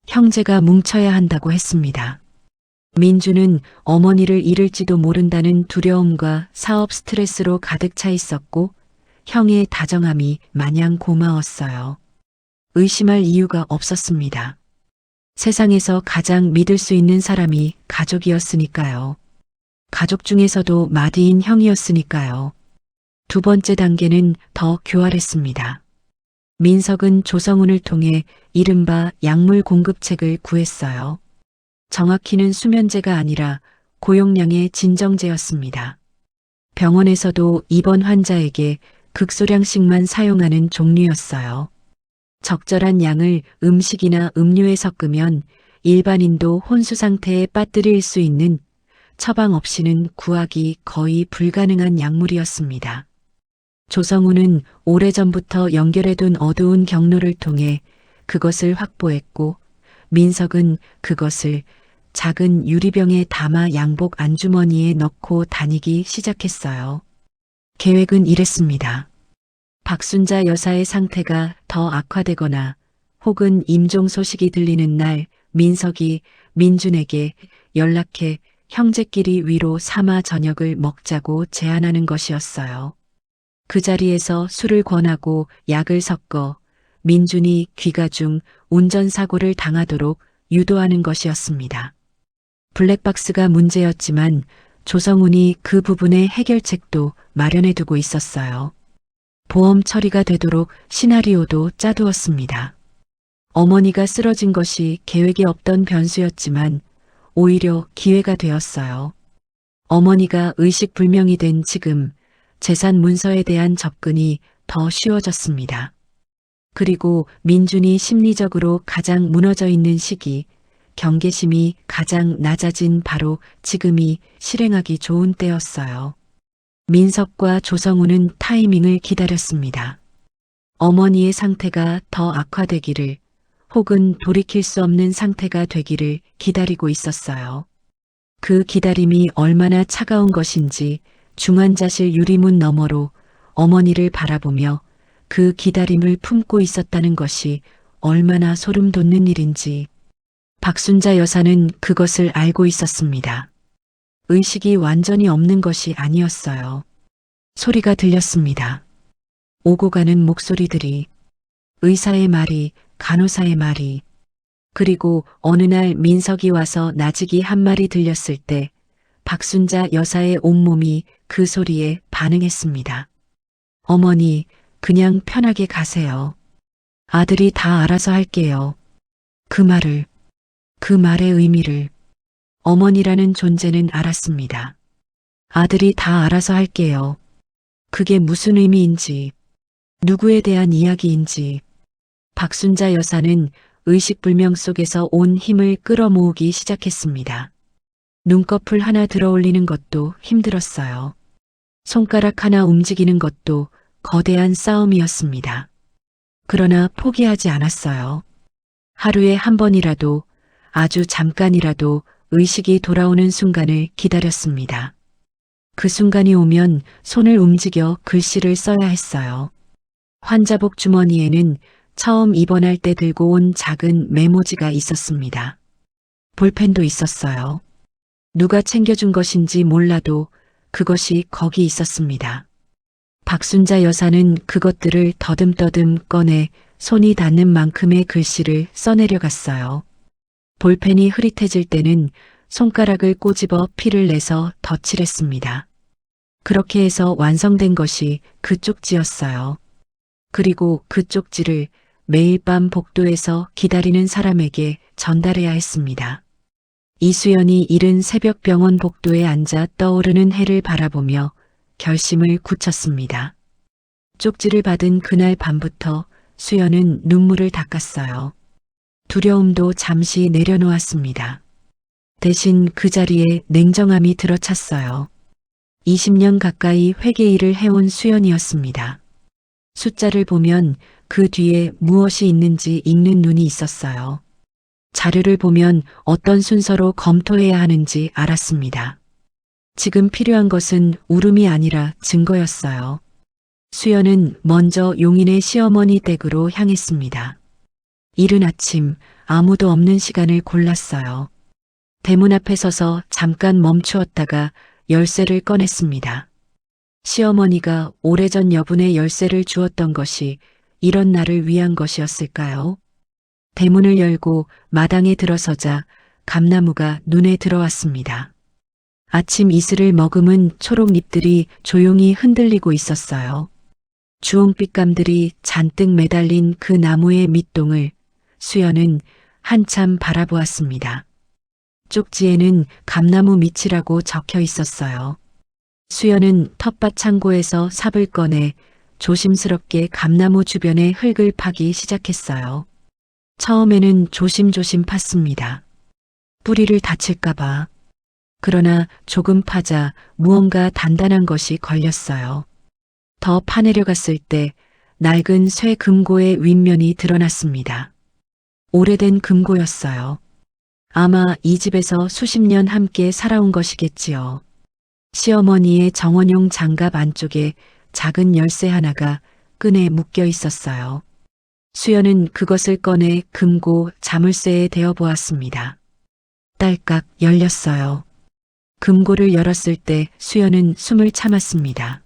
형제가 뭉쳐야 한다고 했습니다. 민주는 어머니를 잃을지도 모른다는 두려움과 사업 스트레스로 가득 차 있었고 형의 다정함이 마냥 고마웠어요. 의심할 이유가 없었습니다. 세상에서 가장 믿을 수 있는 사람이 가족이었으니까요. 가족 중에서도 마디인 형이었으니까요. 2번째 단계는 더 교활했습니다. 민석은 조성운을 통해 이른바 약물 공급책을 구했어요. 정확히는 수면제가 아니라 고용량의 진정제였습니다. 병원에서도 입원 환자에게 극소량씩만 사용하는 종류였어요. 적절한 양을 음식이나 음료에 섞으면 일반인도 혼수 상태에 빠뜨릴 수 있는 처방 없이는 구하기 거의 불가능한 약물이었습니다. 조성우는 오래전부터 연결해둔 어두운 경로를 통해 그것을 확보했고 민석은 그것을 작은 유리병에 담아 양복 안주머니에 넣고 다니기 시작했어요. 계획은 이랬습니다. 박순자 여사의 상태가 더 악화되거나 혹은 임종 소식이 들리는 날 민석이 민준에게 연락해 형제끼리 위로 삼아 저녁을 먹자고 제안하는 것이었어요. 그 자리에서 술을 권하고 약을 섞어 민준이 귀가 중 운전사고를 당하도록 유도하는 것이었습니다. 블랙박스가 문제였지만 조성훈이 그 부분의 해결책도 마련해 두고 있었어요. 보험 처리가 되도록 시나리오도 짜두었습니다. 어머니가 쓰러진 것이 계획에 없던 변수였지만 오히려 기회가 되었어요. 어머니가 의식불명이 된 지금 재산 문서에 대한 접근이 더 쉬워졌습니다. 그리고 민준이 심리적으로 가장 무너져 있는 시기, 경계심이 가장 낮아진 바로 지금이 실행하기 좋은 때였어요. 민석과 조성우는 타이밍을 기다렸습니다. 어머니의 상태가 더 악화되기를 혹은 돌이킬 수 없는 상태가 되기를 기다리고 있었어요. 그 기다림이 얼마나 차가운 것인지 중환자실 유리문 너머로 어머니를 바라보며 그 기다림을 품고 있었다는 것이 얼마나 소름 돋는 일인지 박순자 여사는 그것을 알고 있었습니다. 의식이 완전히 없는 것이 아니었어요. 소리가 들렸습니다. 오고 가는 목소리들이, 의사의 말이, 간호사의 말이, 그리고 어느 날 민석이 와서 나직이 한 마리 들렸을 때 박순자 여사의 온몸이 그 소리에 반응했습니다. 어머니, 그냥 편하게 가세요. 아들이 다 알아서 할게요. 그 말의 의미를 어머니라는 존재는 알았습니다. 아들이 다 알아서 할게요. 그게 무슨 의미인지, 누구에 대한 이야기인지. 박순자 여사는 의식불명 속에서 온 힘을 끌어모으기 시작했습니다. 눈꺼풀 하나 들어올리는 것도 힘들었어요. 손가락 하나 움직이는 것도 거대한 싸움이었습니다. 그러나 포기하지 않았어요. 하루에 한 번이라도, 아주 잠깐이라도 의식이 돌아오는 순간을 기다렸습니다. 그 순간이 오면 손을 움직여 글씨를 써야 했어요. 환자복 주머니에는 처음 입원할 때 들고 온 작은 메모지가 있었습니다. 볼펜도 있었어요. 누가 챙겨준 것인지 몰라도 그것이 거기 있었습니다. 박순자 여사는 그것들을 더듬더듬 꺼내 손이 닿는 만큼의 글씨를 써내려갔어요. 볼펜이 흐릿해질 때는 손가락을 꼬집어 피를 내서 덧칠했습니다. 그렇게 해서 완성된 것이 그 쪽지였어요. 그리고 그 쪽지를 매일 밤 복도에서 기다리는 사람에게 전달해야 했습니다. 이수연이 이른 새벽 병원 복도에 앉아 떠오르는 해를 바라보며 결심을 굳혔습니다. 쪽지를 받은 그날 밤부터 수연은 눈물을 닦았어요. 두려움도 잠시 내려놓았습니다. 대신 그 자리에 냉정함이 들어찼어요. 20년 가까이 회계 일을 해온 수연이었습니다. 숫자를 보면 그 뒤에 무엇이 있는지 읽는 눈이 있었어요. 자료를 보면 어떤 순서로 검토해야 하는지 알았습니다. 지금 필요한 것은 울음이 아니라 증거였어요. 수연은 먼저 용인의 시어머니 댁으로 향했습니다. 이른 아침 아무도 없는 시간을 골랐어요. 대문 앞에 서서 잠깐 멈추었다가 열쇠를 꺼냈습니다. 시어머니가 오래전 여분의 열쇠를 주었던 것이 이런 날을 위한 것이었을까요? 대문을 열고 마당에 들어서자 감나무가 눈에 들어왔습니다. 아침 이슬을 머금은 초록잎들이 조용히 흔들리고 있었어요. 주홍빛감들이 잔뜩 매달린 그 나무의 밑동을 수연은 한참 바라보았습니다. 쪽지에는 감나무 밑이라고 적혀 있었어요. 수연은 텃밭 창고에서 삽을 꺼내 조심스럽게 감나무 주변의 흙을 파기 시작했어요. 처음에는 조심조심 팠습니다. 뿌리를 다칠까봐. 그러나 조금 파자 무언가 단단한 것이 걸렸어요. 더 파내려갔을 때 낡은 쇠 금고의 윗면이 드러났습니다. 오래된 금고였어요. 아마 이 집에서 수십 년 함께 살아온 것이겠지요. 시어머니의 정원용 장갑 안쪽에 작은 열쇠 하나가 끈에 묶여 있었어요. 수연은 그것을 꺼내 금고 자물쇠에 대어 보았습니다. 딸깍 열렸어요. 금고를 열었을 때 수연은 숨을 참았습니다.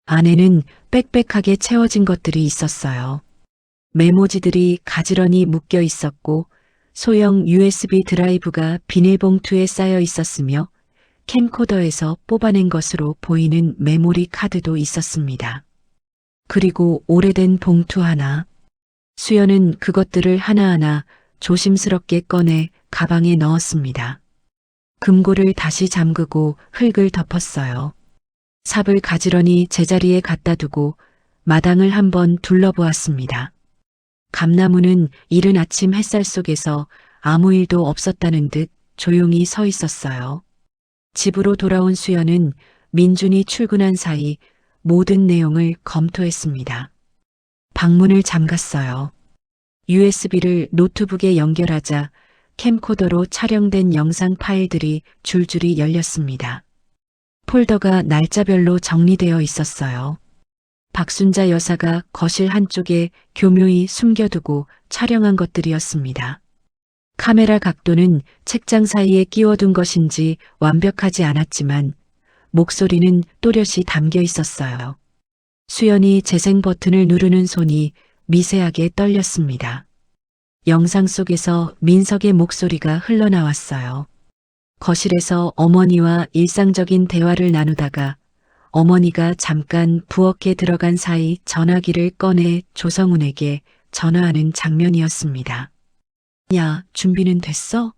안에는 빽빽하게 채워진 것들이 있었어요. 메모지들이 가지런히 묶여 있었고 소형 USB 드라이브가 비닐봉투에 쌓여 있었으며 캠코더에서 뽑아낸 것으로 보이는 메모리 카드도 있었습니다. 그리고 오래된 봉투 하나. 수연은 그것들을 하나하나 조심스럽게 꺼내 가방에 넣었습니다. 금고를 다시 잠그고 흙을 덮었어요. 삽을 가지런히 제자리에 갖다 두고 마당을 한번 둘러보았습니다. 감나무는 이른 아침 햇살 속에서 아무 일도 없었다는 듯 조용히 서 있었어요. 집으로 돌아온 수연은 민준이 출근한 사이 모든 내용을 검토했습니다. 방문을 잠갔어요. USB를 노트북에 연결하자 캠코더로 촬영된 영상 파일들이 줄줄이 열렸습니다. 폴더가 날짜별로 정리되어 있었어요. 박순자 여사가 거실 한쪽에 교묘히 숨겨두고 촬영한 것들이었습니다. 카메라 각도는 책장 사이에 끼워둔 것인지 완벽하지 않았지만 목소리는 또렷이 담겨 있었어요. 수연이 재생 버튼을 누르는 손이 미세하게 떨렸습니다. 영상 속에서 민석의 목소리가 흘러나왔어요. 거실에서 어머니와 일상적인 대화를 나누다가 어머니가 잠깐 부엌에 들어간 사이 전화기를 꺼내 조성훈에게 전화하는 장면이었습니다. 야, 준비는 됐어?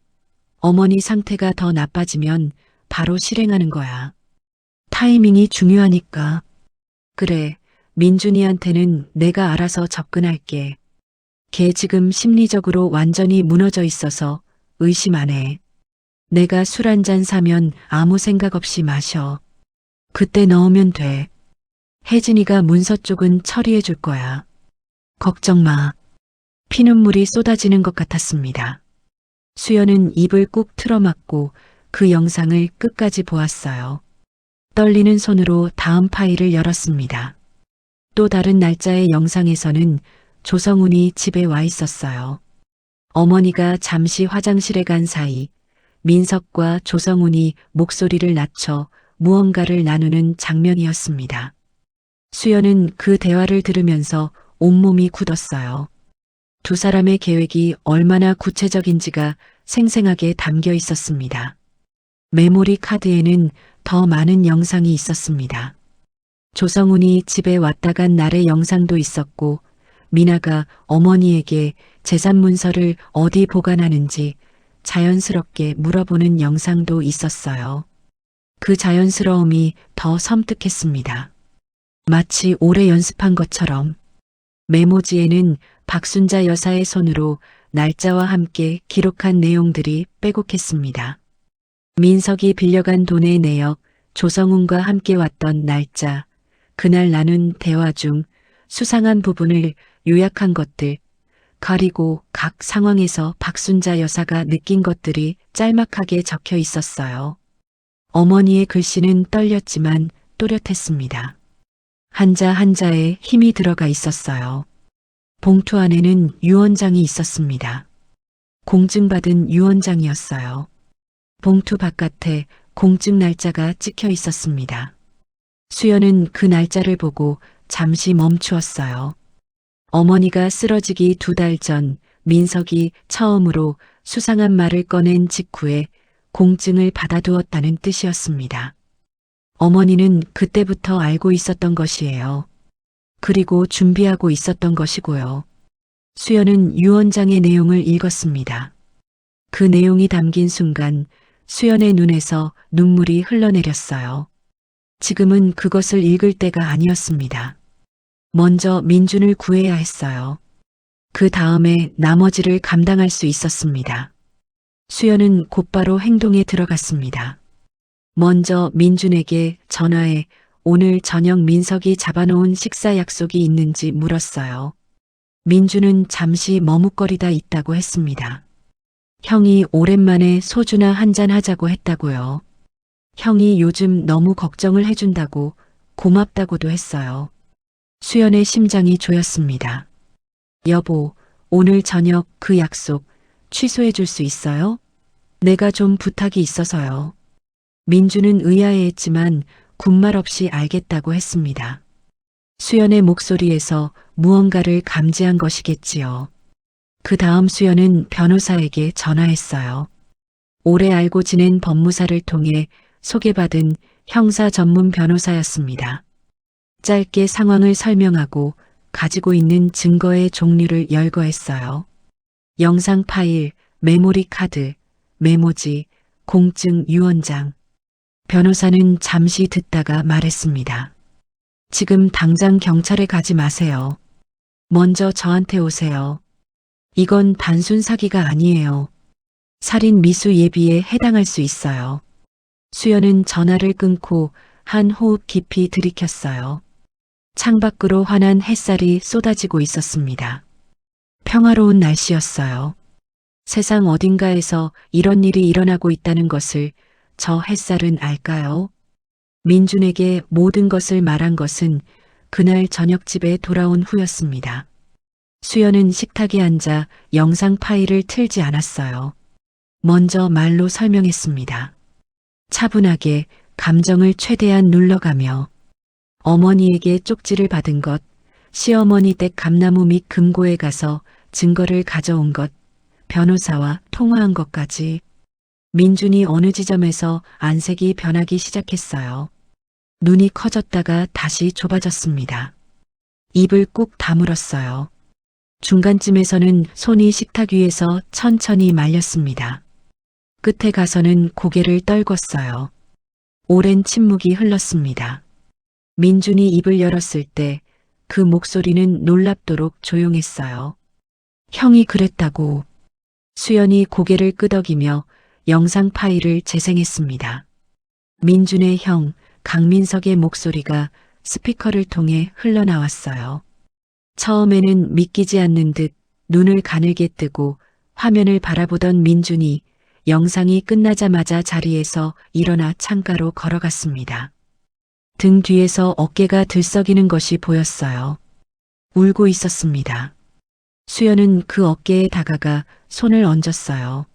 어머니 상태가 더 나빠지면 바로 실행하는 거야. 타이밍이 중요하니까. 그래, 민준이한테는 내가 알아서 접근할게. 걔 지금 심리적으로 완전히 무너져 있어서 의심 안 해. 내가 술 한 잔 사면 아무 생각 없이 마셔. 그때 넣으면 돼. 혜진이가 문서 쪽은 처리해 줄 거야. 걱정 마. 피눈물이 쏟아지는 것 같았습니다. 수연은 입을 꾹 틀어막고 그 영상을 끝까지 보았어요. 떨리는 손으로 다음 파일을 열었습니다. 또 다른 날짜의 영상에서는 조성훈이 집에 와 있었어요. 어머니가 잠시 화장실에 간 사이 민석과 조성훈이 목소리를 낮춰 무언가를 나누는 장면이었습니다. 수연은 그 대화를 들으면서 온몸이 굳었어요. 두 사람의 계획이 얼마나 구체적인지가 생생하게 담겨 있었습니다. 메모리 카드에는 더 많은 영상이 있었습니다. 조성훈이 집에 왔다 간 날의 영상도 있었고 미나가 어머니에게 재산 문서를 어디 보관하는지 자연스럽게 물어보는 영상도 있었어요. 그 자연스러움이 더 섬뜩했습니다. 마치 오래 연습한 것처럼. 메모지에는 박순자 여사의 손으로 날짜와 함께 기록한 내용들이 빼곡했습니다. 민석이 빌려간 돈의 내역, 조성훈과 함께 왔던 날짜, 그날 나눈 대화 중 수상한 부분을 요약한 것들, 그리고 각 상황에서 박순자 여사가 느낀 것들이 짤막하게 적혀 있었어요. 어머니의 글씨는 떨렸지만 또렷했습니다. 한자 한자에 힘이 들어가 있었어요. 봉투 안에는 유언장이 있었습니다. 공증받은 유언장이었어요. 봉투 바깥에 공증 날짜가 찍혀 있었습니다. 수연은 그 날짜를 보고 잠시 멈추었어요. 어머니가 쓰러지기 2달 전 민석이 처음으로 수상한 말을 꺼낸 직후에 공증을 받아두었다는 뜻이었습니다. 어머니는 그때부터 알고 있었던 것이에요. 그리고 준비하고 있었던 것이고요. 수연은 유언장의 내용을 읽었습니다. 그 내용이 담긴 순간 수연의 눈에서 눈물이 흘러내렸어요. 지금은 그것을 읽을 때가 아니었습니다. 먼저 민준을 구해야 했어요. 그 다음에 나머지를 감당할 수 있었습니다. 수연은 곧바로 행동에 들어갔습니다. 먼저 민준에게 전화해 오늘 저녁 민석이 잡아놓은 식사 약속이 있는지 물었어요. 민주는 잠시 머뭇거리다 있다고 했습니다. 형이 오랜만에 소주나 한잔 하자고 했다고요. 형이 요즘 너무 걱정을 해준다고 고맙다고도 했어요. 수연의 심장이 조였습니다. 여보, 오늘 저녁 그 약속 취소해 줄 수 있어요? 내가 좀 부탁이 있어서요. 민주는 의아해했지만 군말 없이 알겠다고 했습니다. 수연의 목소리에서 무언가를 감지한 것이겠지요. 그 다음 수연은 변호사에게 전화했어요. 오래 알고 지낸 법무사를 통해 소개받은 형사 전문 변호사였습니다. 짧게 상황을 설명하고 가지고 있는 증거의 종류를 열거했어요. 영상 파일, 메모리 카드, 메모지, 공증 유언장. 변호사는 잠시 듣다가 말했습니다. 지금 당장 경찰에 가지 마세요. 먼저 저한테 오세요. 이건 단순 사기가 아니에요. 살인 미수 예비에 해당할 수 있어요. 수연은 전화를 끊고 한 호흡 깊이 들이켰어요. 창밖으로 환한 햇살이 쏟아지고 있었습니다. 평화로운 날씨였어요. 세상 어딘가에서 이런 일이 일어나고 있다는 것을 저 햇살은 알까요? 민준에게 모든 것을 말한 것은 그날 저녁 집에 돌아온 후였습니다. 수연은 식탁에 앉아 영상 파일을 틀지 않았어요. 먼저 말로 설명했습니다. 차분하게 감정을 최대한 눌러가며 어머니에게 쪽지를 받은 것, 시어머니 댁 감나무 밑 금고에 가서 증거를 가져온 것, 변호사와 통화한 것까지. 민준이 어느 지점에서 안색이 변하기 시작했어요. 눈이 커졌다가 다시 좁아졌습니다. 입을 꾹 다물었어요. 중간쯤에서는 손이 식탁 위에서 천천히 말렸습니다. 끝에 가서는 고개를 떨궜어요. 오랜 침묵이 흘렀습니다. 민준이 입을 열었을 때 그 목소리는 놀랍도록 조용했어요. 형이 그랬다고. 수연이 고개를 끄덕이며 영상 파일을 재생했습니다. 민준의 형, 강민석의 목소리가 스피커를 통해 흘러나왔어요. 처음에는 믿기지 않는 듯 눈을 가늘게 뜨고 화면을 바라보던 민준이 영상이 끝나자마자 자리에서 일어나 창가로 걸어갔습니다. 등 뒤에서 어깨가 들썩이는 것이 보였어요. 울고 있었습니다. 수연은 그 어깨에 다가가 손을 얹었어요.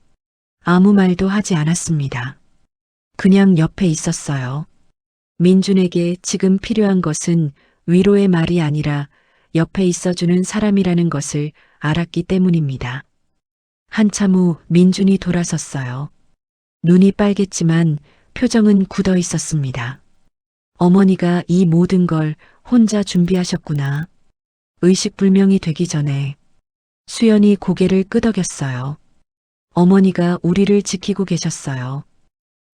아무 말도 하지 않았습니다. 그냥 옆에 있었어요. 민준에게 지금 필요한 것은 위로의 말이 아니라 옆에 있어주는 사람이라는 것을 알았기 때문입니다. 한참 후 민준이 돌아섰어요. 눈이 빨갰지만 표정은 굳어 있었습니다. 어머니가 이 모든 걸 혼자 준비하셨구나. 의식불명이 되기 전에. 수연이 고개를 끄덕였어요. 어머니가 우리를 지키고 계셨어요.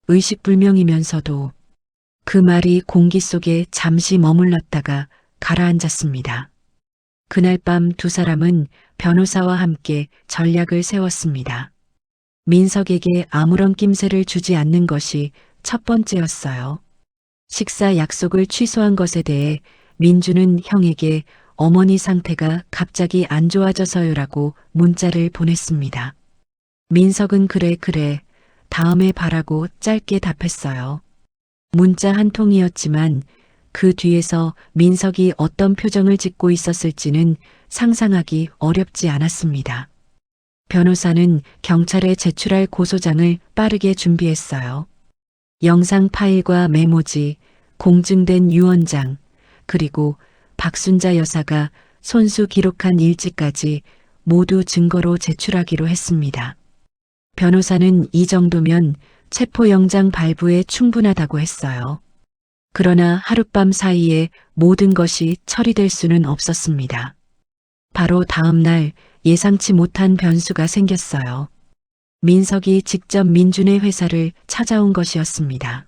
의식불명이면서도. 그 말이 공기 속에 잠시 머물렀다가 가라앉았습니다. 그날 밤 두 사람은 변호사와 함께 전략을 세웠습니다. 민석에게 아무런 낌새를 주지 않는 것이 첫 번째였어요. 식사 약속을 취소한 것에 대해 민주는 형에게 어머니 상태가 갑자기 안 좋아져서요라고 문자를 보냈습니다. 민석은 그래, 다음에 바라고 짧게 답했어요. 문자 한 통이었지만 그 뒤에서 민석이 어떤 표정을 짓고 있었을지는 상상하기 어렵지 않았습니다. 변호사는 경찰에 제출할 고소장을 빠르게 준비했어요. 영상 파일과 메모지, 공증된 유언장, 그리고 박순자 여사가 손수 기록한 일지까지 모두 증거로 제출하기로 했습니다. 변호사는 이 정도면 체포영장 발부에 충분하다고 했어요. 그러나 하룻밤 사이에 모든 것이 처리될 수는 없었습니다. 바로 다음 날 예상치 못한 변수가 생겼어요. 민석이 직접 민준의 회사를 찾아온 것이었습니다.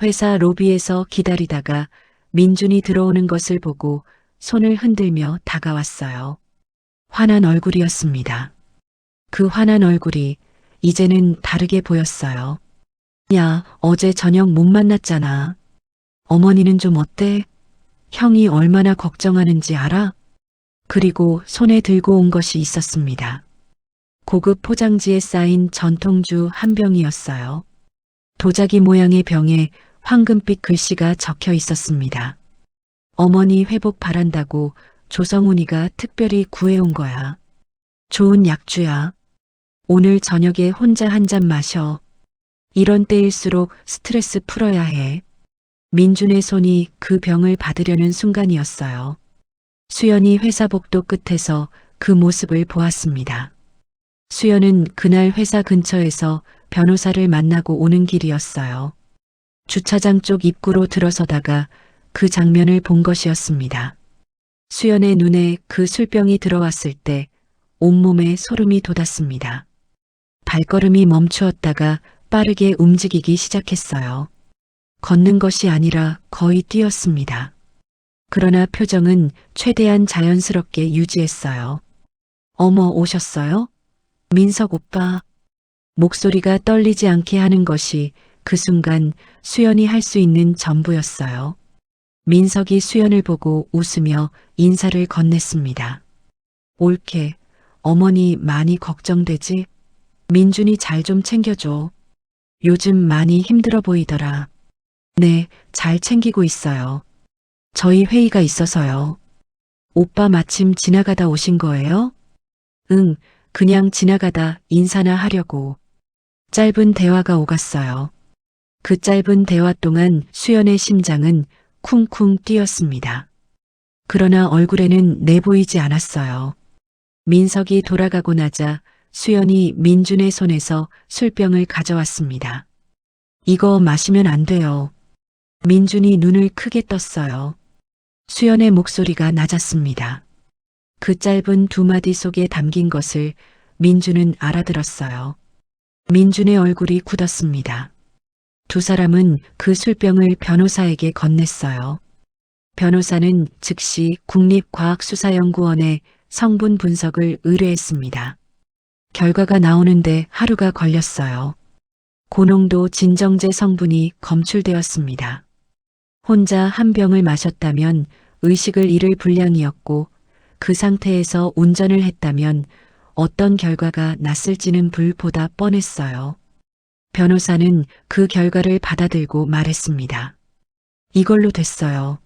회사 로비에서 기다리다가 민준이 들어오는 것을 보고 손을 흔들며 다가왔어요. 환한 얼굴이었습니다. 그 환한 얼굴이 이제는 다르게 보였어요. 야, 어제 저녁 못 만났잖아. 어머니는 좀 어때? 형이 얼마나 걱정하는지 알아? 그리고 손에 들고 온 것이 있었습니다. 고급 포장지에 쌓인 전통주 한 병이었어요. 도자기 모양의 병에 황금빛 글씨가 적혀 있었습니다. 어머니 회복 바란다고 조성훈이가 특별히 구해온 거야. 좋은 약주야. 오늘 저녁에 혼자 한 잔 마셔. 이런 때일수록 스트레스 풀어야 해. 민준의 손이 그 병을 받으려는 순간이었어요. 수연이 회사 복도 끝에서 그 모습을 보았습니다. 수연은 그날 회사 근처에서 변호사를 만나고 오는 길이었어요. 주차장 쪽 입구로 들어서다가 그 장면을 본 것이었습니다. 수연의 눈에 그 술병이 들어왔을 때 온몸에 소름이 돋았습니다. 발걸음이 멈추었다가 빠르게 움직이기 시작했어요. 걷는 것이 아니라 거의 뛰었습니다. 그러나 표정은 최대한 자연스럽게 유지했어요. 어머, 오셨어요? 민석 오빠. 목소리가 떨리지 않게 하는 것이 그 순간 수연이 할 수 있는 전부였어요. 민석이 수연을 보고 웃으며 인사를 건넸습니다. 옳게, 어머니 많이 걱정되지? 민준이 잘 좀 챙겨줘. 요즘 많이 힘들어 보이더라. 네, 잘 챙기고 있어요. 저희 회의가 있어서요. 오빠 마침 지나가다 오신 거예요? 응, 그냥 지나가다 인사나 하려고. 짧은 대화가 오갔어요. 그 짧은 대화 동안 수연의 심장은 쿵쿵 뛰었습니다. 그러나 얼굴에는 내보이지 않았어요. 민석이 돌아가고 나자 수연이 민준의 손에서 술병을 가져왔습니다. 이거 마시면 안 돼요. 민준이 눈을 크게 떴어요. 수연의 목소리가 낮았습니다. 그 짧은 두 마디 속에 담긴 것을 민준은 알아들었어요. 민준의 얼굴이 굳었습니다. 두 사람은 그 술병을 변호사에게 건넸어요. 변호사는 즉시 국립과학수사연구원에 성분 분석을 의뢰했습니다. 결과가 나오는데 하루가 걸렸어요. 고농도 진정제 성분이 검출되었습니다. 혼자 한 병을 마셨다면 의식을 잃을 분량이었고 그 상태에서 운전을 했다면 어떤 결과가 났을지는 불보다 뻔했어요. 변호사는 그 결과를 받아들고 말했습니다. 이걸로 됐어요.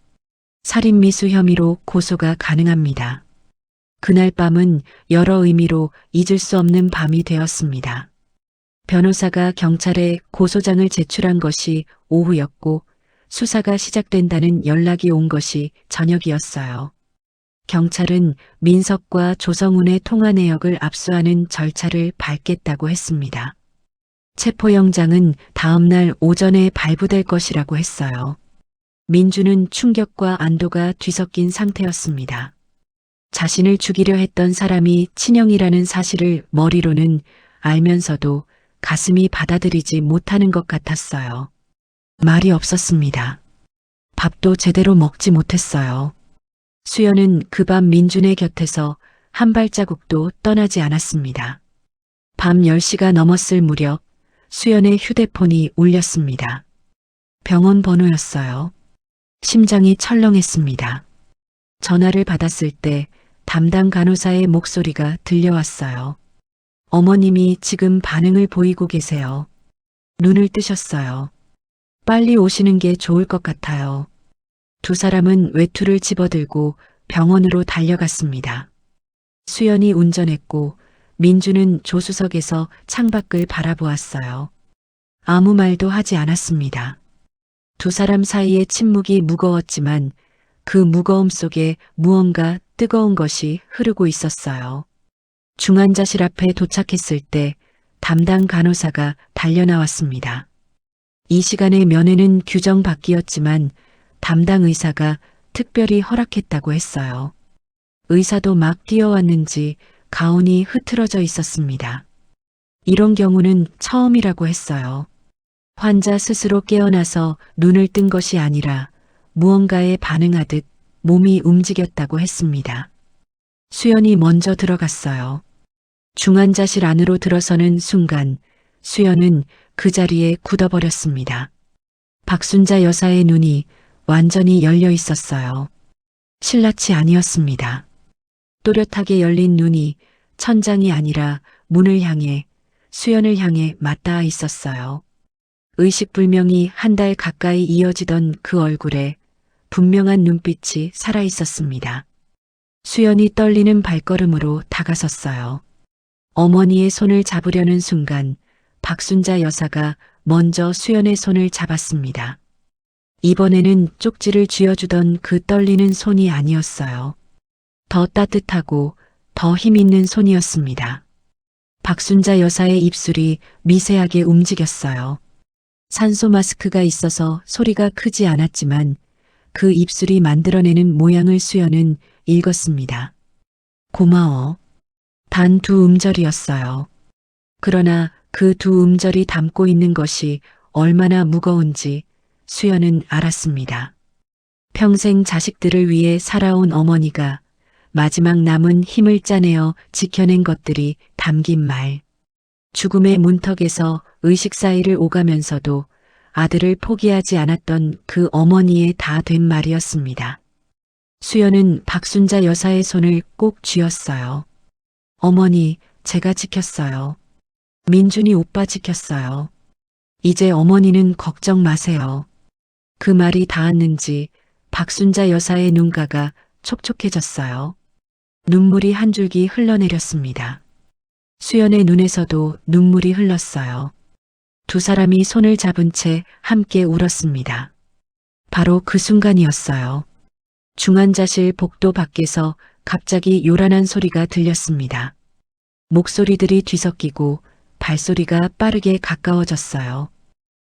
살인미수 혐의로 고소가 가능합니다. 그날 밤은 여러 의미로 잊을 수 없는 밤이 되었습니다. 변호사가 경찰에 고소장을 제출한 것이 오후였고 수사가 시작된다는 연락이 온 것이 저녁이었어요. 경찰은 민석과 조성훈의 통화 내역을 압수하는 절차를 밟겠다고 했습니다. 체포영장은 다음 날 오전에 발부될 것이라고 했어요. 민주는 충격과 안도가 뒤섞인 상태였습니다. 자신을 죽이려 했던 사람이 친형이라는 사실을 머리로는 알면서도 가슴이 받아들이지 못하는 것 같았어요. 말이 없었습니다. 밥도 제대로 먹지 못했어요. 수연은 그 밤 민준의 곁에서 한 발자국도 떠나지 않았습니다. 밤 10시가 넘었을 무렵 수연의 휴대폰이 울렸습니다. 병원 번호였어요. 심장이 철렁했습니다. 전화를 받았을 때 담당 간호사의 목소리가 들려왔어요. 어머님이 지금 반응을 보이고 계세요. 눈을 뜨셨어요. 빨리 오시는 게 좋을 것 같아요. 두 사람은 외투를 집어들고 병원으로 달려갔습니다. 수연이 운전했고 민주는 조수석에서 창밖을 바라보았어요. 아무 말도 하지 않았습니다. 두 사람 사이의 침묵이 무거웠지만 그 무거움 속에 무언가 뜨거운 것이 흐르고 있었어요. 중환자실 앞에 도착했을 때 담당 간호사가 달려나왔습니다. 이 시간의 면회는 규정 밖이었지만 담당 의사가 특별히 허락했다고 했어요. 의사도 막 뛰어왔는지 가운이 흐트러져 있었습니다. 이런 경우는 처음이라고 했어요. 환자 스스로 깨어나서 눈을 뜬 것이 아니라 무언가에 반응하듯 몸이 움직였다고 했습니다. 수연이 먼저 들어갔어요. 중환자실 안으로 들어서는 순간 수연은 그 자리에 굳어버렸습니다. 박순자 여사의 눈이 완전히 열려 있었어요. 실낯이 아니었습니다. 또렷하게 열린 눈이 천장이 아니라 문을 향해, 수연을 향해 맞닿아 있었어요. 의식불명이 한 달 가까이 이어지던 그 얼굴에 분명한 눈빛이 살아 있었습니다. 수연이 떨리는 발걸음으로 다가섰어요. 어머니의 손을 잡으려는 순간 박순자 여사가 먼저 수연의 손을 잡았습니다. 이번에는 쪽지를 쥐어주던 그 떨리는 손이 아니었어요. 더 따뜻하고 더 힘있는 손이었습니다. 박순자 여사의 입술이 미세하게 움직였어요. 산소 마스크가 있어서 소리가 크지 않았지만 그 입술이 만들어내는 모양을 수연은 읽었습니다. 고마워. 단 두 음절이었어요. 그러나 그 두 음절이 담고 있는 것이 얼마나 무거운지 수연은 알았습니다. 평생 자식들을 위해 살아온 어머니가 마지막 남은 힘을 짜내어 지켜낸 것들이 담긴 말. 죽음의 문턱에서 의식 사이를 오가면서도 아들을 포기하지 않았던 그 어머니의 다 된 말이었습니다. 수연은 박순자 여사의 손을 꼭 쥐었어요. 어머니, 제가 지켰어요. 민준이 오빠 지켰어요. 이제 어머니는 걱정 마세요. 그 말이 닿았는지 박순자 여사의 눈가가 촉촉해졌어요. 눈물이 한 줄기 흘러내렸습니다. 수연의 눈에서도 눈물이 흘렀어요. 두 사람이 손을 잡은 채 함께 울었습니다. 바로 그 순간이었어요. 중환자실 복도 밖에서 갑자기 요란한 소리가 들렸습니다. 목소리들이 뒤섞이고 발소리가 빠르게 가까워졌어요.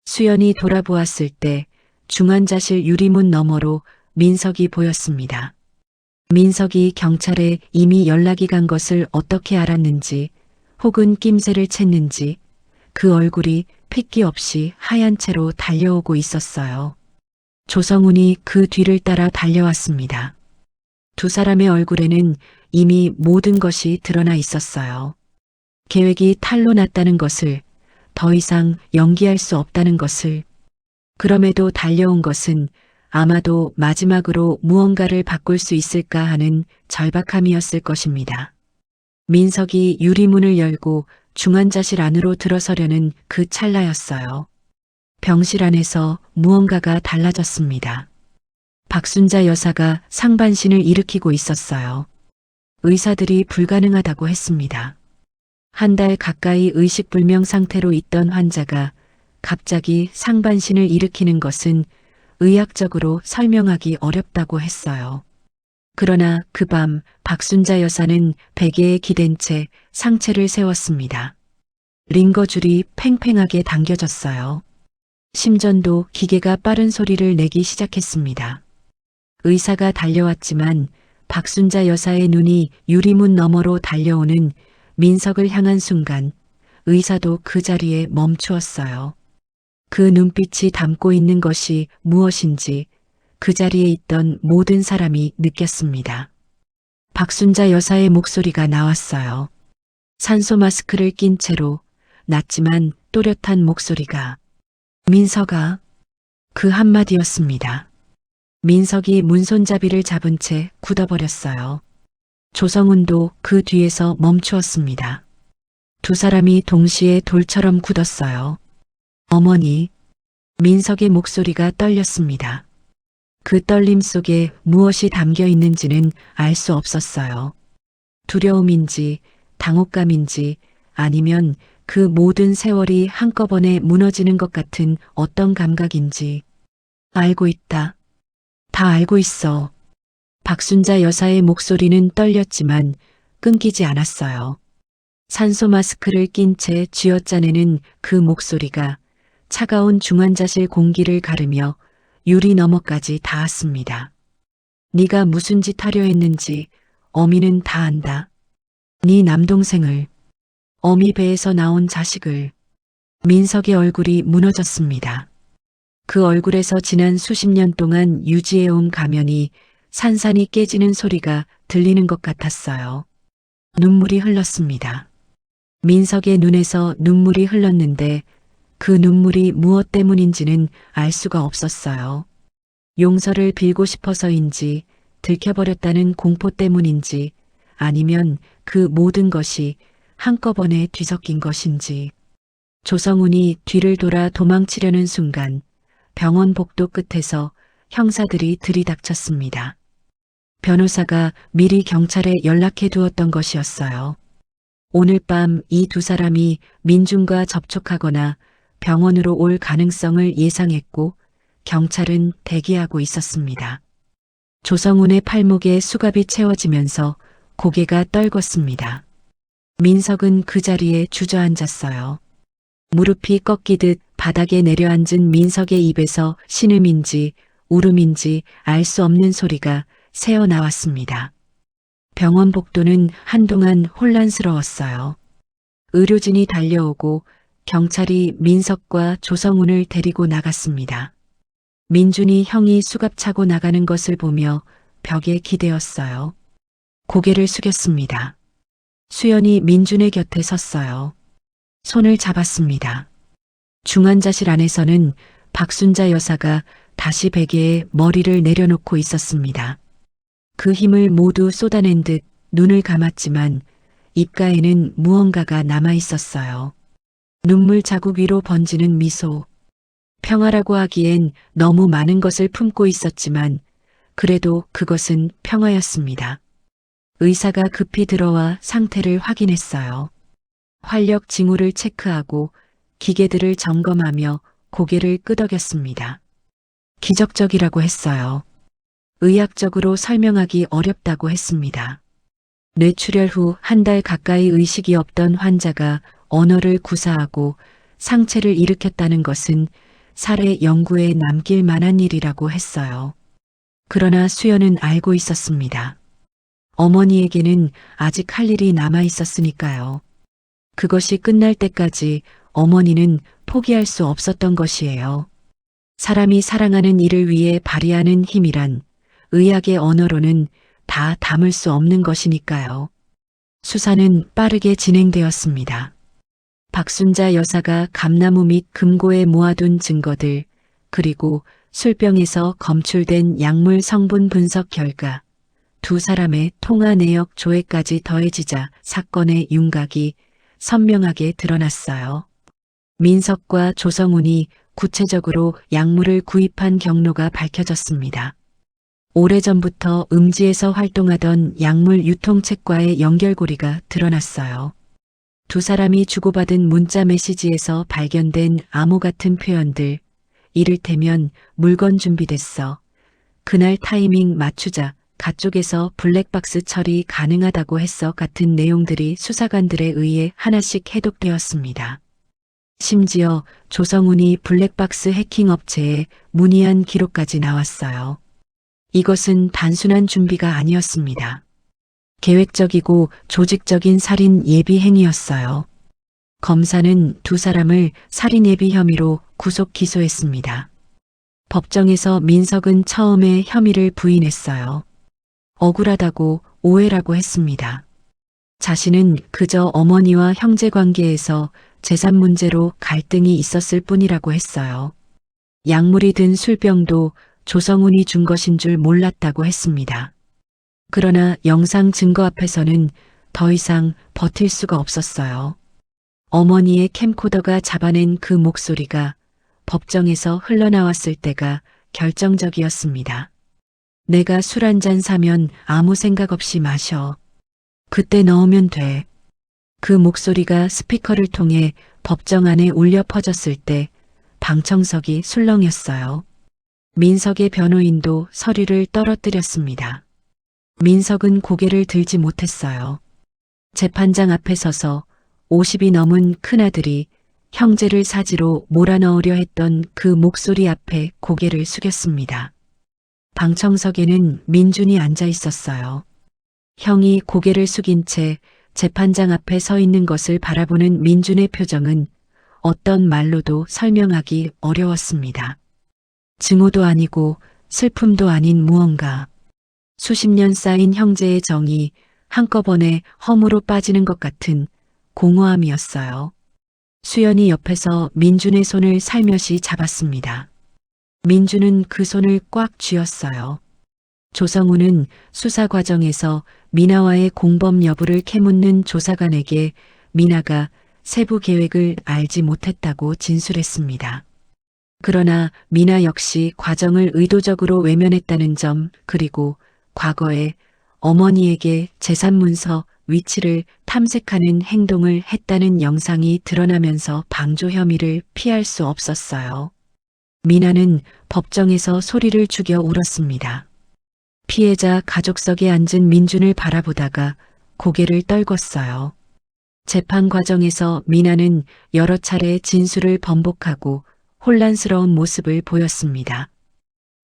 수연이 돌아보았을 때 중환자실 유리문 너머로 민석이 보였습니다. 민석이 경찰에 이미 연락이 간 것을 어떻게 알았는지 혹은 낌새를 챘는지 그 얼굴이 핏기 없이 하얀 채로 달려오고 있었어요. 조성훈이 그 뒤를 따라 달려왔습니다. 두 사람의 얼굴에는 이미 모든 것이 드러나 있었어요. 계획이 탈로 났다는 것을, 더 이상 연기할 수 없다는 것을, 그럼에도 달려온 것은 아마도 마지막으로 무언가를 바꿀 수 있을까 하는 절박함이었을 것입니다. 민석이 유리문을 열고 중환자실 안으로 들어서려는 그 찰나였어요. 병실 안에서 무언가가 달라졌습니다. 박순자 여사가 상반신을 일으키고 있었어요. 의사들이 불가능하다고 했습니다. 한 달 가까이 의식불명 상태로 있던 환자가 갑자기 상반신을 일으키는 것은 의학적으로 설명하기 어렵다고 했어요. 그러나 그 밤 박순자 여사는 베개에 기댄 채 상체를 세웠습니다. 링거줄이 팽팽하게 당겨졌어요. 심전도 기계가 빠른 소리를 내기 시작했습니다. 의사가 달려왔지만 박순자 여사의 눈이 유리문 너머로 달려오는 민석을 향한 순간 의사도 그 자리에 멈추었어요. 그 눈빛이 담고 있는 것이 무엇인지 그 자리에 있던 모든 사람이 느꼈습니다. 박순자 여사의 목소리가 나왔어요. 산소 마스크를 낀 채로 낮지만 또렷한 목소리가. 민석아. 그 한마디였습니다. 민석이 문손잡이를 잡은 채 굳어버렸어요. 조성훈도 그 뒤에서 멈추었습니다. 두 사람이 동시에 돌처럼 굳었어요. 어머니. 민석의 목소리가 떨렸습니다. 그 떨림 속에 무엇이 담겨 있는지는 알 수 없었어요. 두려움인지 당혹감인지 아니면 그 모든 세월이 한꺼번에 무너지는 것 같은 어떤 감각인지. 알고 있다. 다 알고 있어. 박순자 여사의 목소리는 떨렸지만 끊기지 않았어요. 산소 마스크를 낀 채 쥐어짜내는 그 목소리가 차가운 중환자실 공기를 가르며 유리 너머까지 닿았습니다. 네가 무슨 짓 하려 했는지 어미는 다 안다. 네 남동생을, 어미 배에서 나온 자식을. 민석의 얼굴이 무너졌습니다. 그 얼굴에서 지난 수십 년 동안 유지해온 가면이 산산이 깨지는 소리가 들리는 것 같았어요. 눈물이 흘렀습니다. 민석의 눈에서 눈물이 흘렀는데 그 눈물이 무엇 때문인지는 알 수가 없었어요. 용서를 빌고 싶어서인지, 들켜버렸다는 공포 때문인지, 아니면 그 모든 것이 한꺼번에 뒤섞인 것인지. 조성훈이 뒤를 돌아 도망치려는 순간 병원 복도 끝에서 형사들이 들이닥쳤습니다. 변호사가 미리 경찰에 연락해 두었던 것이었어요. 오늘 밤 이 두 사람이 민준과 접촉하거나 병원으로 올 가능성을 예상했고 경찰은 대기하고 있었습니다. 조성훈의 팔목에 수갑이 채워지면서 고개가 떨궜습니다. 민석은 그 자리에 주저앉았어요. 무릎이 꺾이듯 바닥에 내려앉은 민석의 입에서 신음인지 울음인지 알 수 없는 소리가 새어나왔습니다. 병원 복도는 한동안 혼란스러웠어요. 의료진이 달려오고 경찰이 민석과 조성훈을 데리고 나갔습니다. 민준이 형이 수갑 차고 나가는 것을 보며 벽에 기대었어요. 고개를 숙였습니다. 수연이 민준의 곁에 섰어요. 손을 잡았습니다. 중환자실 안에서는 박순자 여사가 다시 베개에 머리를 내려놓고 있었습니다. 그 힘을 모두 쏟아낸 듯 눈을 감았지만 입가에는 무언가가 남아 있었어요. 눈물 자국 위로 번지는 미소. 평화라고 하기엔 너무 많은 것을 품고 있었지만 그래도 그것은 평화였습니다. 의사가 급히 들어와 상태를 확인했어요. 활력 징후를 체크하고 기계들을 점검하며 고개를 끄덕였습니다. 기적적이라고 했어요. 의학적으로 설명하기 어렵다고 했습니다. 뇌출혈 후 한 달 가까이 의식이 없던 환자가 언어를 구사하고 상체를 일으켰다는 것은 살해 연구에 남길 만한 일이라고 했어요. 그러나 수연은 알고 있었습니다. 어머니에게는 아직 할 일이 남아 있었으니까요. 그것이 끝날 때까지 어머니는 포기할 수 없었던 것이에요. 사람이 사랑하는 일을 위해 발휘하는 힘이란 의학의 언어로는 다 담을 수 없는 것이니까요. 수사는 빠르게 진행되었습니다. 박순자 여사가 감나무 및 금고에 모아둔 증거들, 그리고 술병에서 검출된 약물 성분 분석 결과, 두 사람의 통화 내역 조회까지 더해지자 사건의 윤곽이 선명하게 드러났어요. 민석과 조성훈이 구체적으로 약물을 구입한 경로가 밝혀졌습니다. 오래전부터 음지에서 활동하던 약물 유통책과의 연결고리가 드러났어요. 두 사람이 주고받은 문자 메시지에서 발견된 암호 같은 표현들, 이를테면 물건 준비됐어. 그날 타이밍 맞추자. 가쪽에서 블랙박스 처리 가능하다고 했어 같은 내용들이 수사관들에 의해 하나씩 해독되었습니다. 심지어 조성훈이 블랙박스 해킹 업체에 문의한 기록까지 나왔어요. 이것은 단순한 준비가 아니었습니다. 계획적이고 조직적인 살인 예비 행위였어요. 검사는 두 사람을 살인 예비 혐의로 구속 기소했습니다. 법정에서 민석은 처음에 혐의를 부인했어요. 억울하다고 오해라고 했습니다. 자신은 그저 어머니와 형제 관계에서 재산 문제로 갈등이 있었을 뿐이라고 했어요. 약물이 든 술병도 조성훈이 준 것인 줄 몰랐다고 했습니다. 그러나 영상 증거 앞에서는 더 이상 버틸 수가 없었어요. 어머니의 캠코더가 잡아낸 그 목소리가 법정에서 흘러나왔을 때가 결정적이었습니다. 내가 술 한 잔 사면 아무 생각 없이 마셔. 그때 넣으면 돼. 그 목소리가 스피커를 통해 법정 안에 울려 퍼졌을 때 방청석이 술렁였어요. 민석의 변호인도 서류를 떨어뜨렸습니다. 민석은 고개를 들지 못했어요. 재판장 앞에 서서 50이 넘은 큰아들이 형제를 사지로 몰아넣으려 했던 그 목소리 앞에 고개를 숙였습니다. 방청석에는 민준이 앉아 있었어요. 형이 고개를 숙인 채 재판장 앞에 서 있는 것을 바라보는 민준의 표정은 어떤 말로도 설명하기 어려웠습니다. 증오도 아니고 슬픔도 아닌 무언가. 수십 년 쌓인 형제의 정이 한꺼번에 허무로 빠지는 것 같은 공허함이었어요. 수연이 옆에서 민준의 손을 살며시 잡았습니다. 민주는 그 손을 꽉 쥐었어요. 조성우는 수사 과정에서 미나와의 공범 여부를 캐묻는 조사관에게 미나가 세부 계획을 알지 못했다고 진술했습니다. 그러나 미나 역시 과정을 의도적으로 외면했다는 점, 그리고 과거에 어머니에게 재산 문서 위치를 탐색하는 행동을 했다는 영상이 드러나면서 방조 혐의를 피할 수 없었어요. 미나는 법정에서 소리를 죽여 울었습니다. 피해자 가족석에 앉은 민준을 바라보다가 고개를 떨궜어요. 재판 과정에서 미나는 여러 차례 진술을 번복하고 혼란스러운 모습을 보였습니다.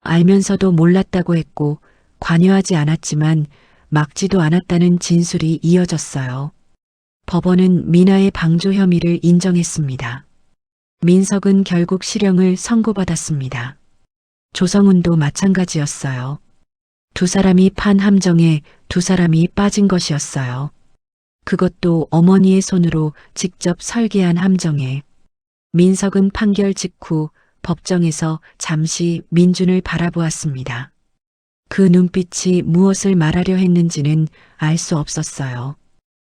알면서도 몰랐다고 했고 관여하지 않았지만 막지도 않았다는 진술이 이어졌어요. 법원은 미나의 방조 혐의를 인정했습니다. 민석은 결국 실형을 선고받았습니다. 조성훈도 마찬가지였어요. 두 사람이 판 함정에 두 사람이 빠진 것이었어요. 그것도 어머니의 손으로 직접 설계한 함정에. 민석은 판결 직후 법정에서 잠시 민준을 바라보았습니다. 그 눈빛이 무엇을 말하려 했는지는 알 수 없었어요.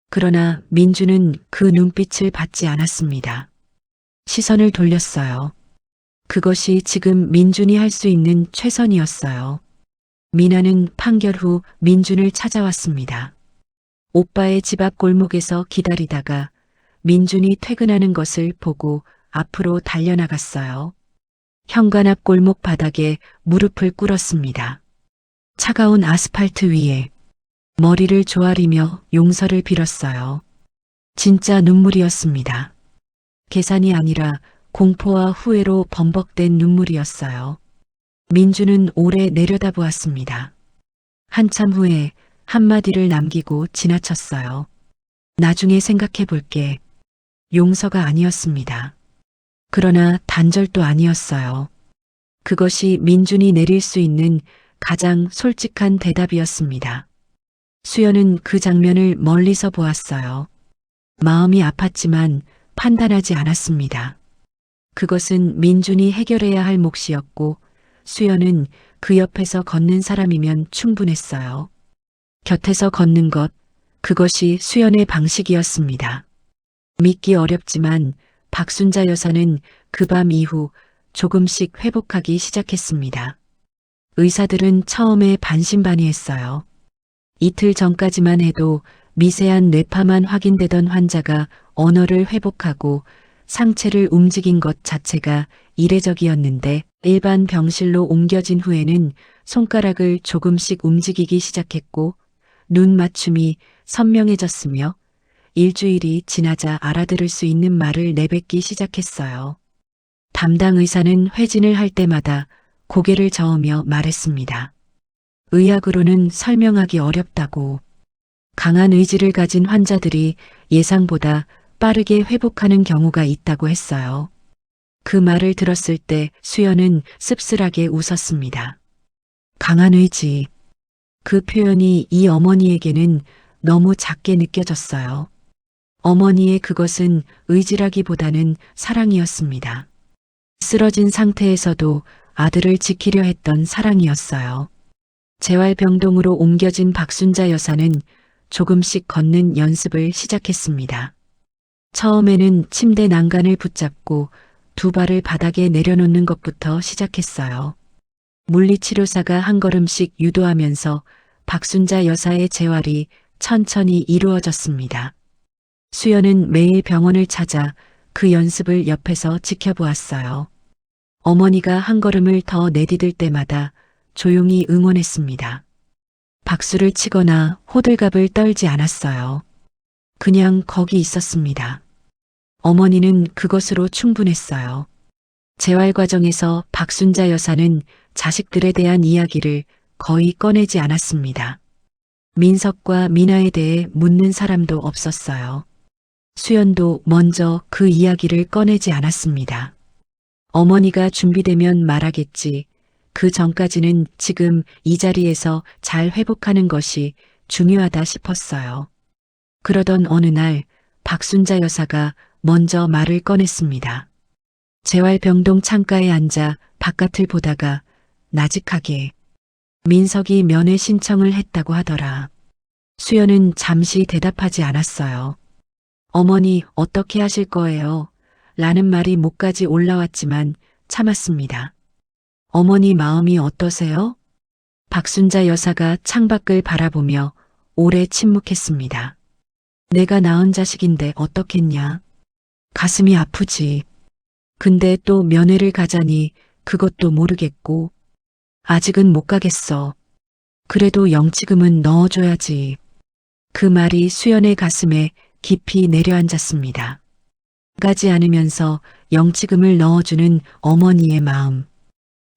그러나 민준은 그 눈빛을 받지 않았습니다. 시선을 돌렸어요. 그것이 지금 민준이 할 수 있는 최선이었어요. 미나는 판결 후 민준을 찾아왔습니다. 오빠의 집 앞 골목에서 기다리다가 민준이 퇴근하는 것을 보고 앞으로 달려나갔어요. 현관 앞 골목 바닥에 무릎을 꿇었습니다. 차가운 아스팔트 위에 머리를 조아리며 용서를 빌었어요. 진짜 눈물이었습니다. 계산이 아니라 공포와 후회로 범벅된 눈물이었어요. 민주는 오래 내려다보았습니다. 한참 후에 한마디를 남기고 지나쳤어요. 나중에 생각해 볼게. 용서가 아니었습니다. 그러나 단절도 아니었어요. 그것이 민준이 내릴 수 있는 가장 솔직한 대답이었습니다. 수연은 그 장면을 멀리서 보았어요. 마음이 아팠지만 판단하지 않았습니다. 그것은 민준이 해결해야 할 몫이었고 수연은 그 옆에서 걷는 사람이면 충분했어요. 곁에서 걷는 것, 그것이 수연의 방식이었습니다. 믿기 어렵지만 박순자 여사는 그 밤 이후 조금씩 회복하기 시작했습니다. 의사들은 처음에 반신반의했어요. 이틀 전까지만 해도 미세한 뇌파만 확인되던 환자가 언어를 회복하고 상체를 움직인 것 자체가 이례적이었는데 일반 병실로 옮겨진 후에는 손가락을 조금씩 움직이기 시작했고 눈 맞춤이 선명해졌으며 일주일이 지나자 알아들을 수 있는 말을 내뱉기 시작했어요. 담당 의사는 회진을 할 때마다 고개를 저으며 말했습니다. 의학으로는 설명하기 어렵다고. 강한 의지를 가진 환자들이 예상보다 빠르게 회복하는 경우가 있다고 했어요. 그 말을 들었을 때 수연은 씁쓸하게 웃었습니다. 강한 의지. 그 표현이 이 어머니에게는 너무 작게 느껴졌어요. 어머니의 그것은 의지라기보다는 사랑이었습니다. 쓰러진 상태에서도 아들을 지키려 했던 사랑이었어요. 재활병동으로 옮겨진 박순자 여사는 조금씩 걷는 연습을 시작했습니다. 처음에는 침대 난간을 붙잡고 두 발을 바닥에 내려놓는 것부터 시작했어요. 물리치료사가 한 걸음씩 유도하면서 박순자 여사의 재활이 천천히 이루어졌습니다. 수연은 매일 병원을 찾아 그 연습을 옆에서 지켜보았어요. 어머니가 한 걸음을 더 내디딜 때마다 조용히 응원했습니다. 박수를 치거나 호들갑을 떨지 않았어요. 그냥 거기 있었습니다. 어머니는 그것으로 충분했어요. 재활 과정에서 박순자 여사는 자식들에 대한 이야기를 거의 꺼내지 않았습니다. 민석과 미나에 대해 묻는 사람도 없었어요. 수연도 먼저 그 이야기를 꺼내지 않았습니다. 어머니가 준비되면 말하겠지. 그 전까지는 지금 이 자리에서 잘 회복하는 것이 중요하다 싶었어요. 그러던 어느 날 박순자 여사가 먼저 말을 꺼냈습니다. 재활병동 창가에 앉아 바깥을 보다가 나직하게 민석이 면회 신청을 했다고 하더라. 수연은 잠시 대답하지 않았어요. 어머니 어떻게 하실 거예요? 라는 말이 목까지 올라왔지만 참았습니다. 어머니 마음이 어떠세요? 박순자 여사가 창밖을 바라보며 오래 침묵했습니다. 내가 낳은 자식인데 어떻겠냐? 가슴이 아프지. 근데 또 면회를 가자니 그것도 모르겠고 아직은 못 가겠어. 그래도 영치금은 넣어줘야지. 그 말이 수연의 가슴에 깊이 내려앉았습니다. 가지 않으면서 영치금을 넣어주는 어머니의 마음.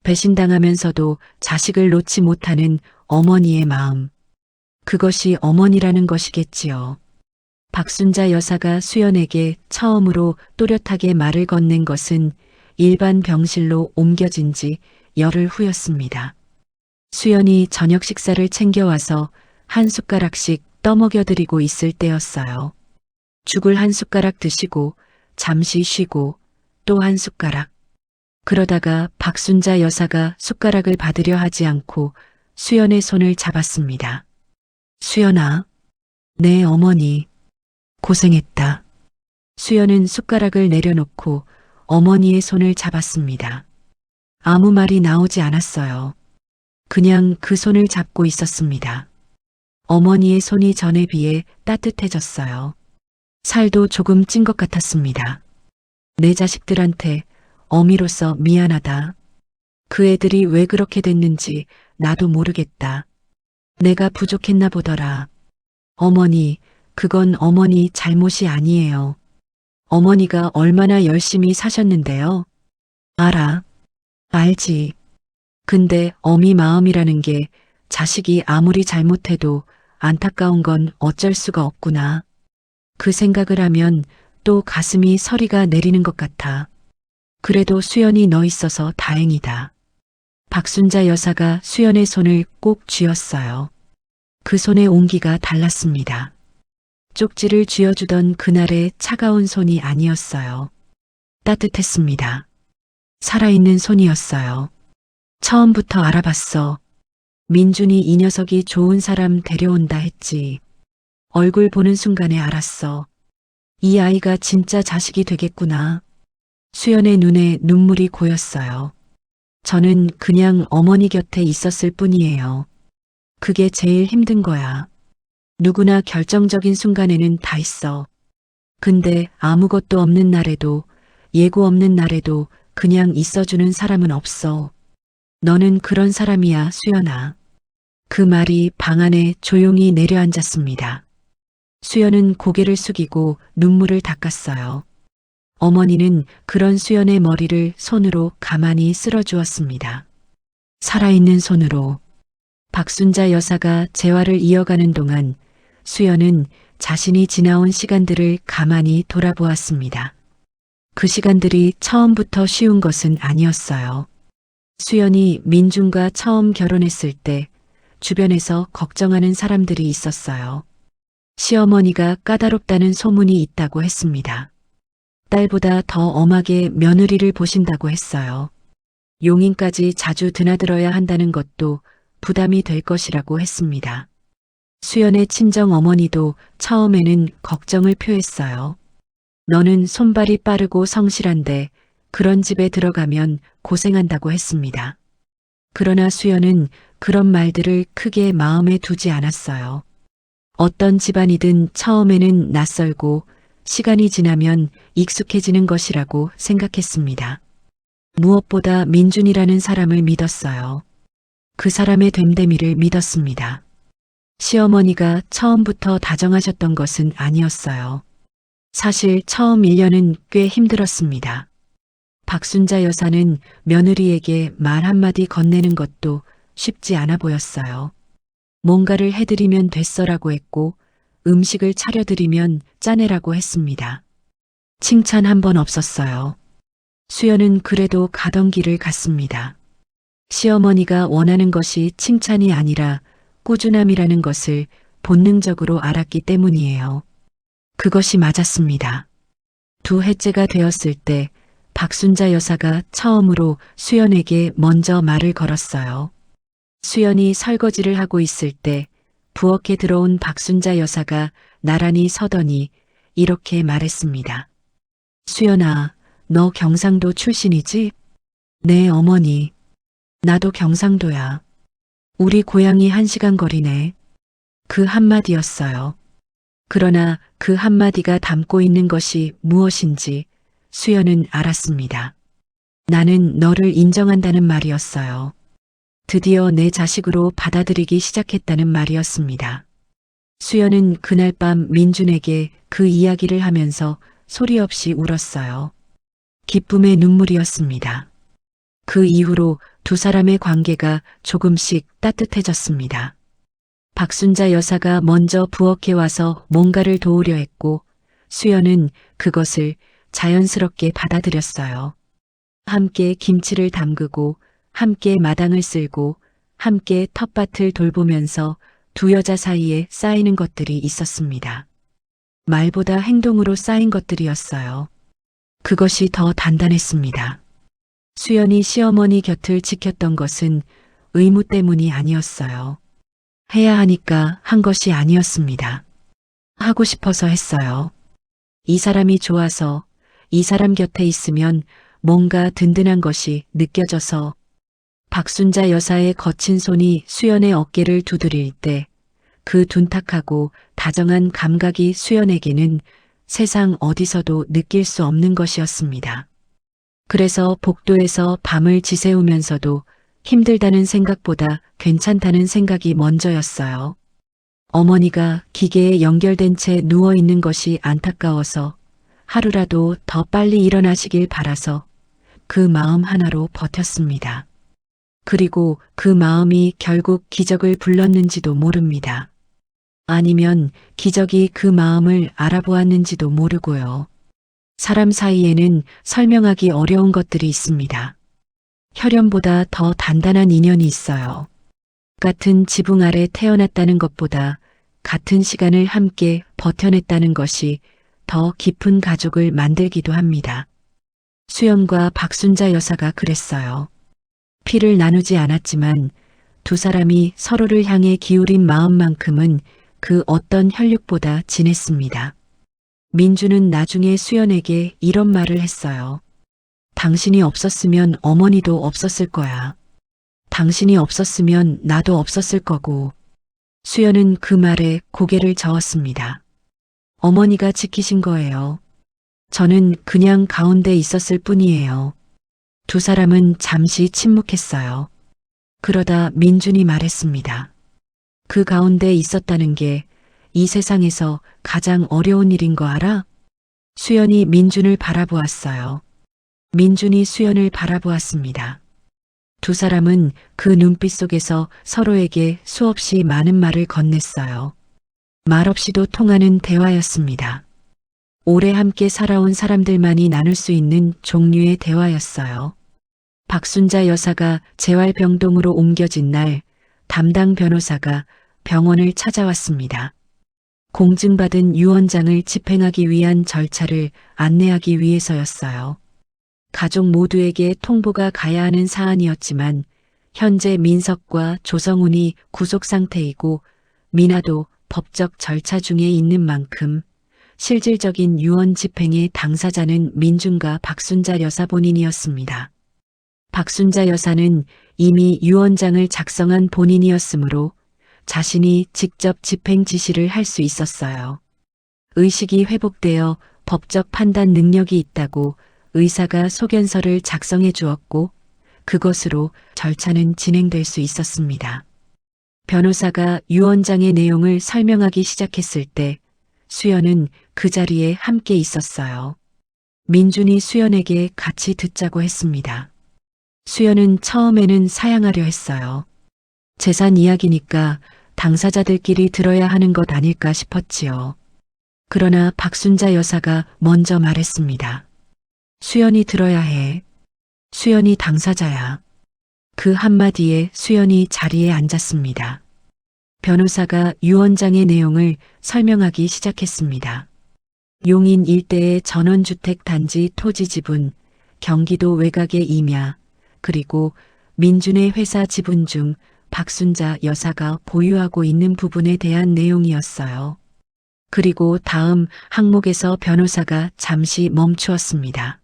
배신당하면서도 자식을 놓지 못하는 어머니의 마음. 그것이 어머니라는 것이겠지요. 박순자 여사가 수연에게 처음으로 또렷하게 말을 건넨 것은 일반 병실로 옮겨진 지 열흘 후였습니다. 수연이 저녁 식사를 챙겨와서 한 숟가락씩 떠먹여드리고 있을 때였어요. 죽을 한 숟가락 드시고 잠시 쉬고 또 한 숟가락. 그러다가 박순자 여사가 숟가락을 받으려 하지 않고 수연의 손을 잡았습니다. 수연아, 내 어머니, 고생했다. 수연은 숟가락을 내려놓고 어머니의 손을 잡았습니다. 아무 말이 나오지 않았어요. 그냥 그 손을 잡고 있었습니다. 어머니의 손이 전에 비해 따뜻해졌어요. 살도 조금 찐 것 같았습니다. 내 자식들한테 어미로서 미안하다. 그 애들이 왜 그렇게 됐는지 나도 모르겠다. 내가 부족했나 보더라. 어머니, 그건 어머니 잘못이 아니에요. 어머니가 얼마나 열심히 사셨는데요. 알아. 알지. 근데 어미 마음이라는 게 자식이 아무리 잘못해도 안타까운 건 어쩔 수가 없구나. 그 생각을 하면 또 가슴이 서리가 내리는 것 같아. 그래도 수연이 너 있어서 다행이다. 박순자 여사가 수연의 손을 꼭 쥐었어요. 그 손의 온기가 달랐습니다. 쪽지를 쥐어주던 그날의 차가운 손이 아니었어요. 따뜻했습니다. 살아있는 손이었어요. 처음부터 알아봤어. 민준이 이 녀석이 좋은 사람 데려온다 했지. 얼굴 보는 순간에 알았어. 이 아이가 진짜 자식이 되겠구나. 수연의 눈에 눈물이 고였어요. 저는 그냥 어머니 곁에 있었을 뿐이에요. 그게 제일 힘든 거야. 누구나 결정적인 순간에는 다 있어. 근데 아무것도 없는 날에도 예고 없는 날에도 그냥 있어주는 사람은 없어. 너는 그런 사람이야, 수연아. 그 말이 방 안에 조용히 내려앉았습니다. 수연은 고개를 숙이고 눈물을 닦았어요. 어머니는 그런 수연의 머리를 손으로 가만히 쓸어주었습니다. 살아있는 손으로. 박순자 여사가 재활을 이어가는 동안 수연은 자신이 지나온 시간들을 가만히 돌아보았습니다. 그 시간들이 처음부터 쉬운 것은 아니었어요. 수연이 민준과 처음 결혼했을 때 주변에서 걱정하는 사람들이 있었어요. 시어머니가 까다롭다는 소문이 있다고 했습니다. 딸보다 더 엄하게 며느리를 보신다고 했어요. 용인까지 자주 드나들어야 한다는 것도 부담이 될 것이라고 했습니다. 수연의 친정 어머니도 처음에는 걱정을 표했어요. 너는 손발이 빠르고 성실한데 그런 집에 들어가면 고생한다고 했습니다. 그러나 수연은 그런 말들을 크게 마음에 두지 않았어요. 어떤 집안이든 처음에는 낯설고 시간이 지나면 익숙해지는 것이라고 생각했습니다. 무엇보다 민준이라는 사람을 믿었어요. 그 사람의 됨됨이를 믿었습니다. 시어머니가 처음부터 다정하셨던 것은 아니었어요. 사실 처음 1년은 꽤 힘들었습니다. 박순자 여사는 며느리에게 말 한마디 건네는 것도 쉽지 않아 보였어요. 뭔가를 해드리면 됐어라고 했고 음식을 차려드리면 짜내라고 했습니다. 칭찬 한 번 없었어요. 수연은 그래도 가던 길을 갔습니다. 시어머니가 원하는 것이 칭찬이 아니라 꾸준함이라는 것을 본능적으로 알았기 때문이에요. 그것이 맞았습니다. 두 해째가 되었을 때 박순자 여사가 처음으로 수연에게 먼저 말을 걸었어요. 수연이 설거지를 하고 있을 때 부엌에 들어온 박순자 여사가 나란히 서더니 이렇게 말했습니다. 수연아, 너 경상도 출신이지? 네, 어머니. 나도 경상도야. 우리 고향이 1시간 거리네. 그 한마디였어요. 그러나 그 한마디가 담고 있는 것이 무엇인지 수연은 알았습니다. 나는 너를 인정한다는 말이었어요. 드디어 내 자식으로 받아들이기 시작했다는 말이었습니다. 수연은 그날 밤 민준에게 그 이야기를 하면서 소리 없이 울었어요. 기쁨의 눈물이었습니다. 그 이후로 두 사람의 관계가 조금씩 따뜻해졌습니다. 박순자 여사가 먼저 부엌에 와서 뭔가를 도우려 했고 수연은 그것을 자연스럽게 받아들였어요. 함께 김치를 담그고 함께 마당을 쓸고 함께 텃밭을 돌보면서 두 여자 사이에 쌓이는 것들이 있었습니다. 말보다 행동으로 쌓인 것들이었어요. 그것이 더 단단했습니다. 수연이 시어머니 곁을 지켰던 것은 의무 때문이 아니었어요. 해야 하니까 한 것이 아니었습니다. 하고 싶어서 했어요. 이 사람이 좋아서, 이 사람 곁에 있으면 뭔가 든든한 것이 느껴져서. 박순자 여사의 거친 손이 수연의 어깨를 두드릴 때 그 둔탁하고 다정한 감각이 수연에게는 세상 어디서도 느낄 수 없는 것이었습니다. 그래서 복도에서 밤을 지새우면서도 힘들다는 생각보다 괜찮다는 생각이 먼저였어요. 어머니가 기계에 연결된 채 누워있는 것이 안타까워서 하루라도 더 빨리 일어나시길 바라서 그 마음 하나로 버텼습니다. 그리고 그 마음이 결국 기적을 불렀는지도 모릅니다. 아니면 기적이 그 마음을 알아보았는지도 모르고요. 사람 사이에는 설명하기 어려운 것들이 있습니다. 혈연보다 더 단단한 인연이 있어요. 같은 지붕 아래 태어났다는 것보다 같은 시간을 함께 버텨냈다는 것이 더 깊은 가족을 만들기도 합니다. 수연과 박순자 여사가 그랬어요. 피를 나누지 않았지만 두 사람이 서로를 향해 기울인 마음만큼은 그 어떤 혈육보다 진했습니다. 민주는 나중에 수연에게 이런 말을 했어요. 당신이 없었으면 어머니도 없었을 거야. 당신이 없었으면 나도 없었을 거고. 수연은 그 말에 고개를 저었습니다. 어머니가 지키신 거예요. 저는 그냥 가운데 있었을 뿐이에요. 두 사람은 잠시 침묵했어요. 그러다 민준이 말했습니다. 그 가운데 있었다는 게 이 세상에서 가장 어려운 일인 거 알아? 수연이 민준을 바라보았어요. 민준이 수연을 바라보았습니다. 두 사람은 그 눈빛 속에서 서로에게 수없이 많은 말을 건넸어요. 말없이도 통하는 대화였습니다. 오래 함께 살아온 사람들만이 나눌 수 있는 종류의 대화였어요. 박순자 여사가 재활병동으로 옮겨진 날 담당 변호사가 병원을 찾아왔습니다. 공증받은 유언장을 집행하기 위한 절차를 안내하기 위해서였어요. 가족 모두에게 통보가 가야 하는 사안이었지만 현재 민석과 조성훈이 구속 상태이고 미나도 법적 절차 중에 있는 만큼 실질적인 유언 집행의 당사자는 민준과 박순자 여사 본인이었습니다. 박순자 여사는 이미 유언장을 작성한 본인이었으므로 자신이 직접 집행 지시를 할 수 있었어요. 의식이 회복되어 법적 판단 능력이 있다고 의사가 소견서를 작성해 주었고 그것으로 절차는 진행될 수 있었습니다. 변호사가 유언장의 내용을 설명하기 시작했을 때 수연은 그 자리에 함께 있었어요. 민준이 수연에게 같이 듣자고 했습니다. 수연은 처음에는 사양하려 했어요. 재산 이야기니까 당사자들끼리 들어야 하는 것 아닐까 싶었지요. 그러나 박순자 여사가 먼저 말했습니다. 수연이 들어야 해. 수연이 당사자야. 그 한마디에 수연이 자리에 앉았습니다. 변호사가 유언장의 내용을 설명하기 시작했습니다. 용인 일대의 전원주택 단지 토지 지분 경기도 외곽의 임야, 그리고 민준의 회사 지분 중 박순자 여사가 보유하고 있는 부분에 대한 내용이었어요. 그리고 다음 항목에서 변호사가 잠시 멈추었습니다.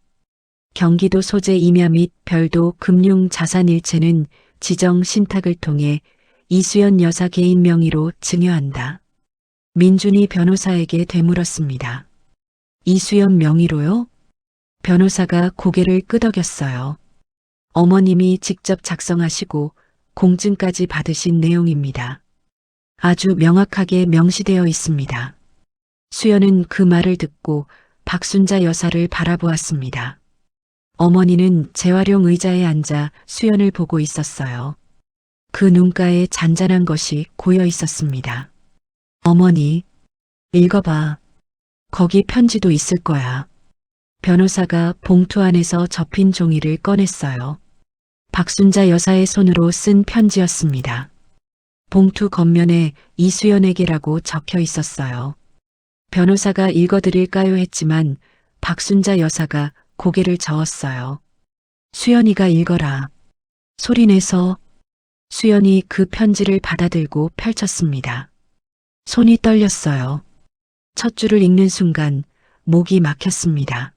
경기도 소재 임야 및 별도 금융 자산 일체는 지정 신탁을 통해 이수연 여사 개인 명의로 증여한다. 민준이 변호사에게 되물었습니다. 이수연 명의로요? 변호사가 고개를 끄덕였어요. 어머님이 직접 작성하시고 공증까지 받으신 내용입니다. 아주 명확하게 명시되어 있습니다. 수연은 그 말을 듣고 박순자 여사를 바라보았습니다. 어머니는 재활용 의자에 앉아 수연을 보고 있었어요. 그 눈가에 잔잔한 것이 고여 있었습니다. 어머니, 읽어봐. 거기 편지도 있을 거야. 변호사가 봉투 안에서 접힌 종이를 꺼냈어요. 박순자 여사의 손으로 쓴 편지였습니다. 봉투 겉면에 이수연에게라고 적혀 있었어요. 변호사가 읽어드릴까요 했지만 박순자 여사가 고개를 저었어요. 수연이가 읽어라. 소리내서. 수연이 그 편지를 받아들고 펼쳤습니다. 손이 떨렸어요. 첫 줄을 읽는 순간 목이 막혔습니다.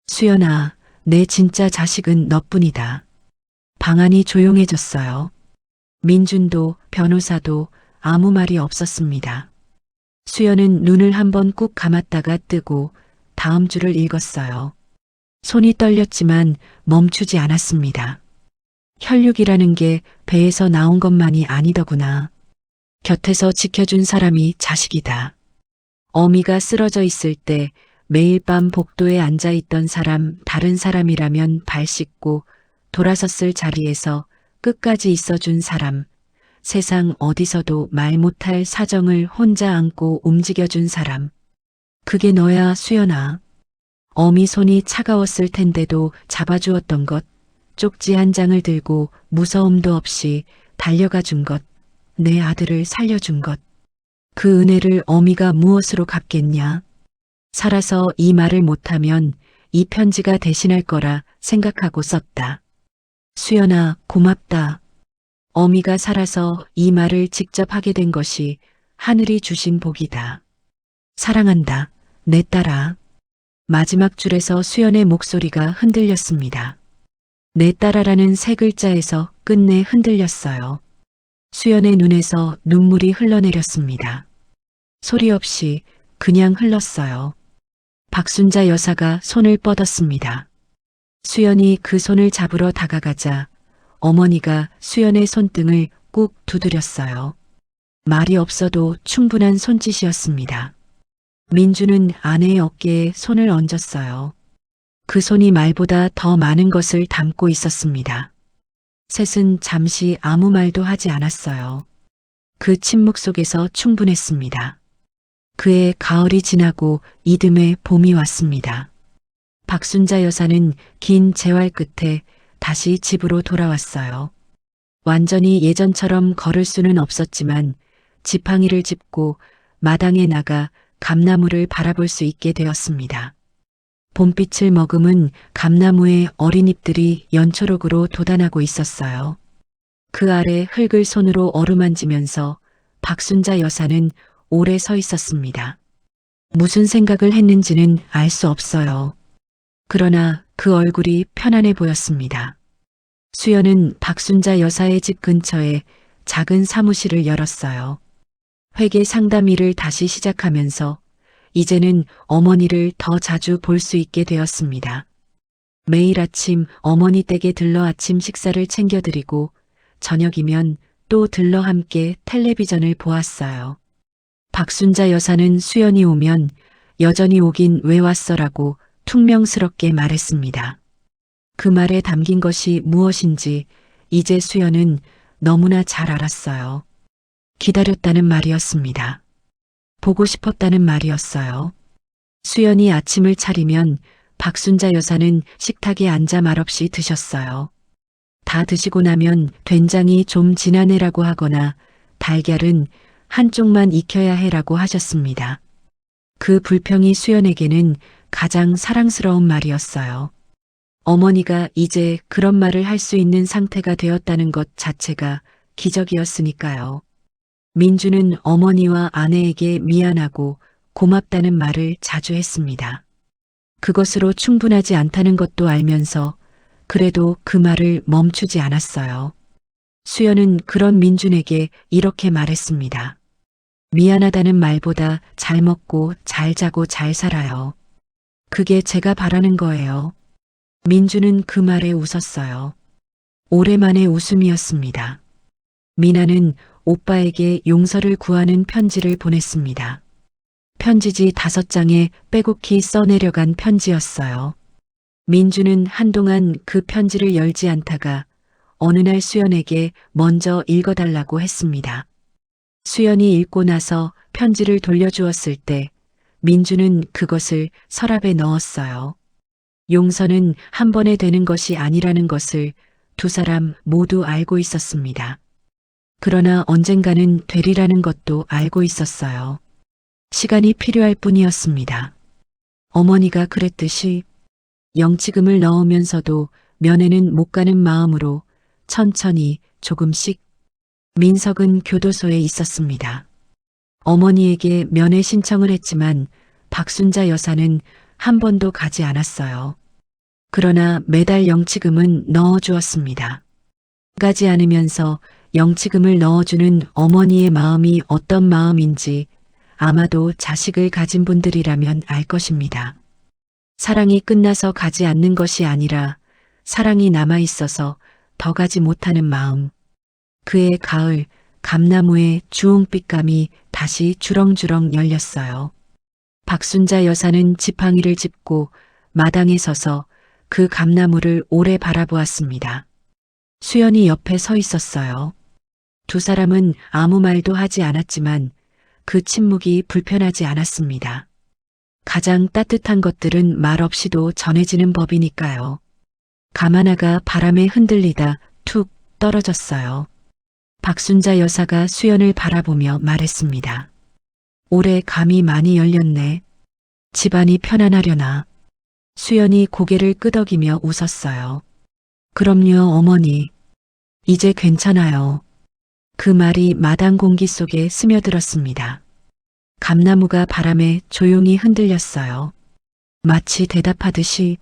수연아, 내 진짜 자식은 너뿐이다. 방안이 조용해졌어요. 민준도 변호사도 아무 말이 없었습니다. 수연은 눈을 한번 꾹 감았다가 뜨고 다음 줄을 읽었어요. 손이 떨렸지만 멈추지 않았습니다. 혈육이라는 게 배에서 나온 것만이 아니더구나. 곁에서 지켜준 사람이 자식이다. 어미가 쓰러져 있을 때 매일 밤 복도에 앉아있던 사람, 다른 사람이라면 발 씻고 돌아섰을 자리에서 끝까지 있어준 사람, 세상 어디서도 말 못할 사정을 혼자 안고 움직여준 사람. 그게 너야, 수연아. 어미 손이 차가웠을 텐데도 잡아주었던 것, 쪽지 한 장을 들고 무서움도 없이 달려가 준 것, 내 아들을 살려준 것. 그 은혜를 어미가 무엇으로 갚겠냐? 살아서 이 말을 못하면 이 편지가 대신할 거라 생각하고 썼다. 수연아, 고맙다. 어미가 살아서 이 말을 직접 하게 된 것이 하늘이 주신 복이다. 사랑한다, 내 딸아. 마지막 줄에서 수연의 목소리가 흔들렸습니다. 내 딸아라는 세 글자에서 끝내 흔들렸어요. 수연의 눈에서 눈물이 흘러내렸습니다. 소리 없이 그냥 흘렀어요. 박순자 여사가 손을 뻗었습니다. 수연이 그 손을 잡으러 다가가자 어머니가 수연의 손등을 꾹 두드렸어요. 말이 없어도 충분한 손짓이었습니다. 민주는 아내의 어깨에 손을 얹었어요. 그 손이 말보다 더 많은 것을 담고 있었습니다. 셋은 잠시 아무 말도 하지 않았어요. 그 침묵 속에서 충분했습니다. 그의 가을이 지나고 이듬해 봄이 왔습니다. 박순자 여사는 긴 재활 끝에 다시 집으로 돌아왔어요. 완전히 예전처럼 걸을 수는 없었지만 지팡이를 짚고 마당에 나가 감나무를 바라볼 수 있게 되었습니다. 봄빛을 머금은 감나무의 어린 잎들이 연초록으로 돋아나고 있었어요. 그 아래 흙을 손으로 어루만지면서 박순자 여사는 오래 서 있었습니다. 무슨 생각을 했는지는 알 수 없어요. 그러나 그 얼굴이 편안해 보였습니다. 수연은 박순자 여사의 집 근처에 작은 사무실을 열었어요. 회계 상담 일을 다시 시작하면서 이제는 어머니를 더 자주 볼 수 있게 되었습니다. 매일 아침 어머니 댁에 들러 아침 식사를 챙겨드리고 저녁이면 또 들러 함께 텔레비전을 보았어요. 박순자 여사는 수연이 오면 여전히 오긴 왜 왔어라고 퉁명스럽게 말했습니다. 그 말에 담긴 것이 무엇인지 이제 수연은 너무나 잘 알았어요. 기다렸다는 말이었습니다. 보고 싶었다는 말이었어요. 수연이 아침을 차리면 박순자 여사는 식탁에 앉아 말없이 드셨어요. 다 드시고 나면 된장이 좀 진하네라고 하거나 달걀은 한쪽만 익혀야 해라고 하셨습니다. 그 불평이 수연에게는 가장 사랑스러운 말이었어요. 어머니가 이제 그런 말을 할 수 있는 상태가 되었다는 것 자체가 기적이었으니까요. 민주는 어머니와 아내에게 미안하고 고맙다는 말을 자주 했습니다. 그것으로 충분하지 않다는 것도 알면서 그래도 그 말을 멈추지 않았어요. 수연은 그런 민준에게 이렇게 말했습니다. 미안하다는 말보다 잘 먹고 잘 자고 잘 살아요. 그게 제가 바라는 거예요. 민주는 그 말에 웃었어요. 오랜만에 웃음이었습니다. 미나는 오빠에게 용서를 구하는 편지를 보냈습니다. 편지지 5장에 빼곡히 써내려간 편지였어요. 민주는 한동안 그 편지를 열지 않다가 어느 날 수연에게 먼저 읽어달라고 했습니다. 수연이 읽고 나서 편지를 돌려주었을 때 민주는 그것을 서랍에 넣었어요. 용서는 한 번에 되는 것이 아니라는 것을 두 사람 모두 알고 있었습니다. 그러나 언젠가는 되리라는 것도 알고 있었어요. 시간이 필요할 뿐이었습니다. 어머니가 그랬듯이 영치금을 넣으면서도 면회는 못 가는 마음으로 천천히 조금씩 민석은 교도소에 있었습니다. 어머니에게 면회 신청을 했지만 박순자 여사는 한 번도 가지 않았어요. 그러나 매달 영치금은 넣어주었습니다. 가지 않으면서 영치금을 넣어주는 어머니의 마음이 어떤 마음인지 아마도 자식을 가진 분들이라면 알 것입니다. 사랑이 끝나서 가지 않는 것이 아니라 사랑이 남아있어서 더 가지 못하는 마음. 그의 가을 감나무의 주홍빛감이 다시 주렁주렁 열렸어요. 박순자 여사는 지팡이를 짚고 마당에 서서 그 감나무를 오래 바라보았습니다. 수연이 옆에 서 있었어요. 두 사람은 아무 말도 하지 않았지만 그 침묵이 불편하지 않았습니다. 가장 따뜻한 것들은 말 없이도 전해지는 법이니까요. 감 하나가 바람에 흔들리다 툭 떨어졌어요. 박순자 여사가 수연을 바라보며 말했습니다. 올해 감이 많이 열렸네. 집안이 편안하려나. 수연이 고개를 끄덕이며 웃었어요. 그럼요, 어머니. 이제 괜찮아요. 그 말이 마당 공기 속에 스며들었습니다. 감나무가 바람에 조용히 흔들렸어요. 마치 대답하듯이,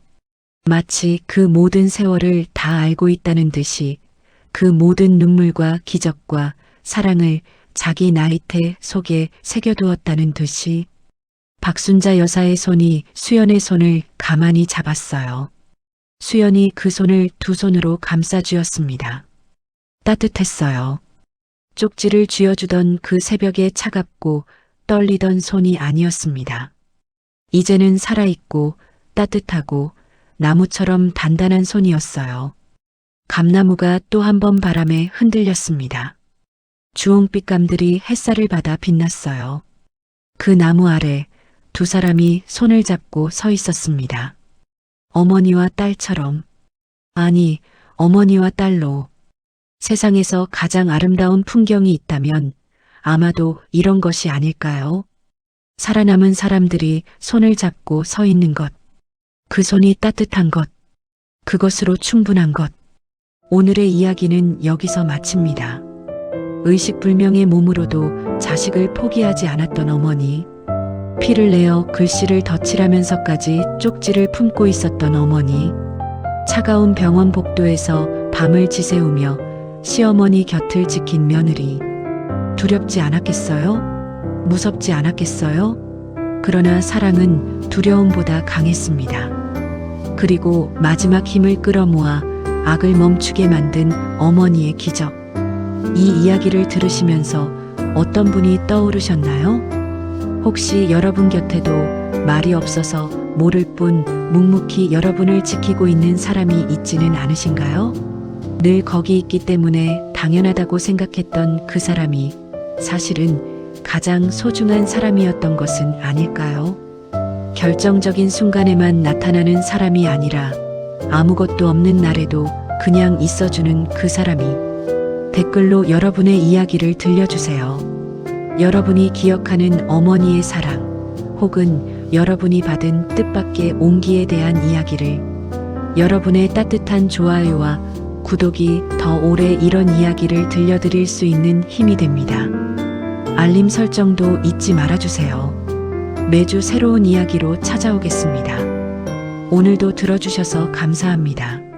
마치 그 모든 세월을 다 알고 있다는 듯이 그 모든 눈물과 기적과 사랑을 자기 나이테 속에 새겨두었다는 듯이 박순자 여사의 손이 수연의 손을 가만히 잡았어요. 수연이 그 손을 두 손으로 감싸쥐었습니다. 따뜻했어요. 쪽지를 쥐어주던 그 새벽에 차갑고 떨리던 손이 아니었습니다. 이제는 살아있고 따뜻하고 나무처럼 단단한 손이었어요. 감나무가 또 한 번 바람에 흔들렸습니다. 주홍빛감들이 햇살을 받아 빛났어요. 그 나무 아래 두 사람이 손을 잡고 서 있었습니다. 어머니와 딸처럼, 아니, 어머니와 딸로. 세상에서 가장 아름다운 풍경이 있다면 아마도 이런 것이 아닐까요? 살아남은 사람들이 손을 잡고 서 있는 것, 그 손이 따뜻한 것, 그것으로 충분한 것. 오늘의 이야기는 여기서 마칩니다. 의식불명의 몸으로도 자식을 포기하지 않았던 어머니, 피를 내어 글씨를 덧칠하면서까지 쪽지를 품고 있었던 어머니, 차가운 병원 복도에서 밤을 지새우며 시어머니 곁을 지킨 며느리. 두렵지 않았겠어요? 무섭지 않았겠어요? 그러나 사랑은 두려움보다 강했습니다. 그리고 마지막 힘을 끌어모아 악을 멈추게 만든 어머니의 기적. 이 이야기를 들으시면서 어떤 분이 떠오르셨나요? 혹시 여러분 곁에도 말이 없어서 모를 뿐 묵묵히 여러분을 지키고 있는 사람이 있지는 않으신가요? 늘 거기 있기 때문에 당연하다고 생각했던 그 사람이 사실은 가장 소중한 사람이었던 것은 아닐까요? 결정적인 순간에만 나타나는 사람이 아니라 아무것도 없는 날에도 그냥 있어주는 그 사람이. 댓글로 여러분의 이야기를 들려주세요. 여러분이 기억하는 어머니의 사랑, 혹은 여러분이 받은 뜻밖의 온기에 대한 이야기를 여러분의 따뜻한 좋아요와 구독이 더 오래 이런 이야기를 들려드릴 수 있는 힘이 됩니다. 알림 설정도 잊지 말아주세요. 매주 새로운 이야기로 찾아오겠습니다. 오늘도 들어주셔서 감사합니다.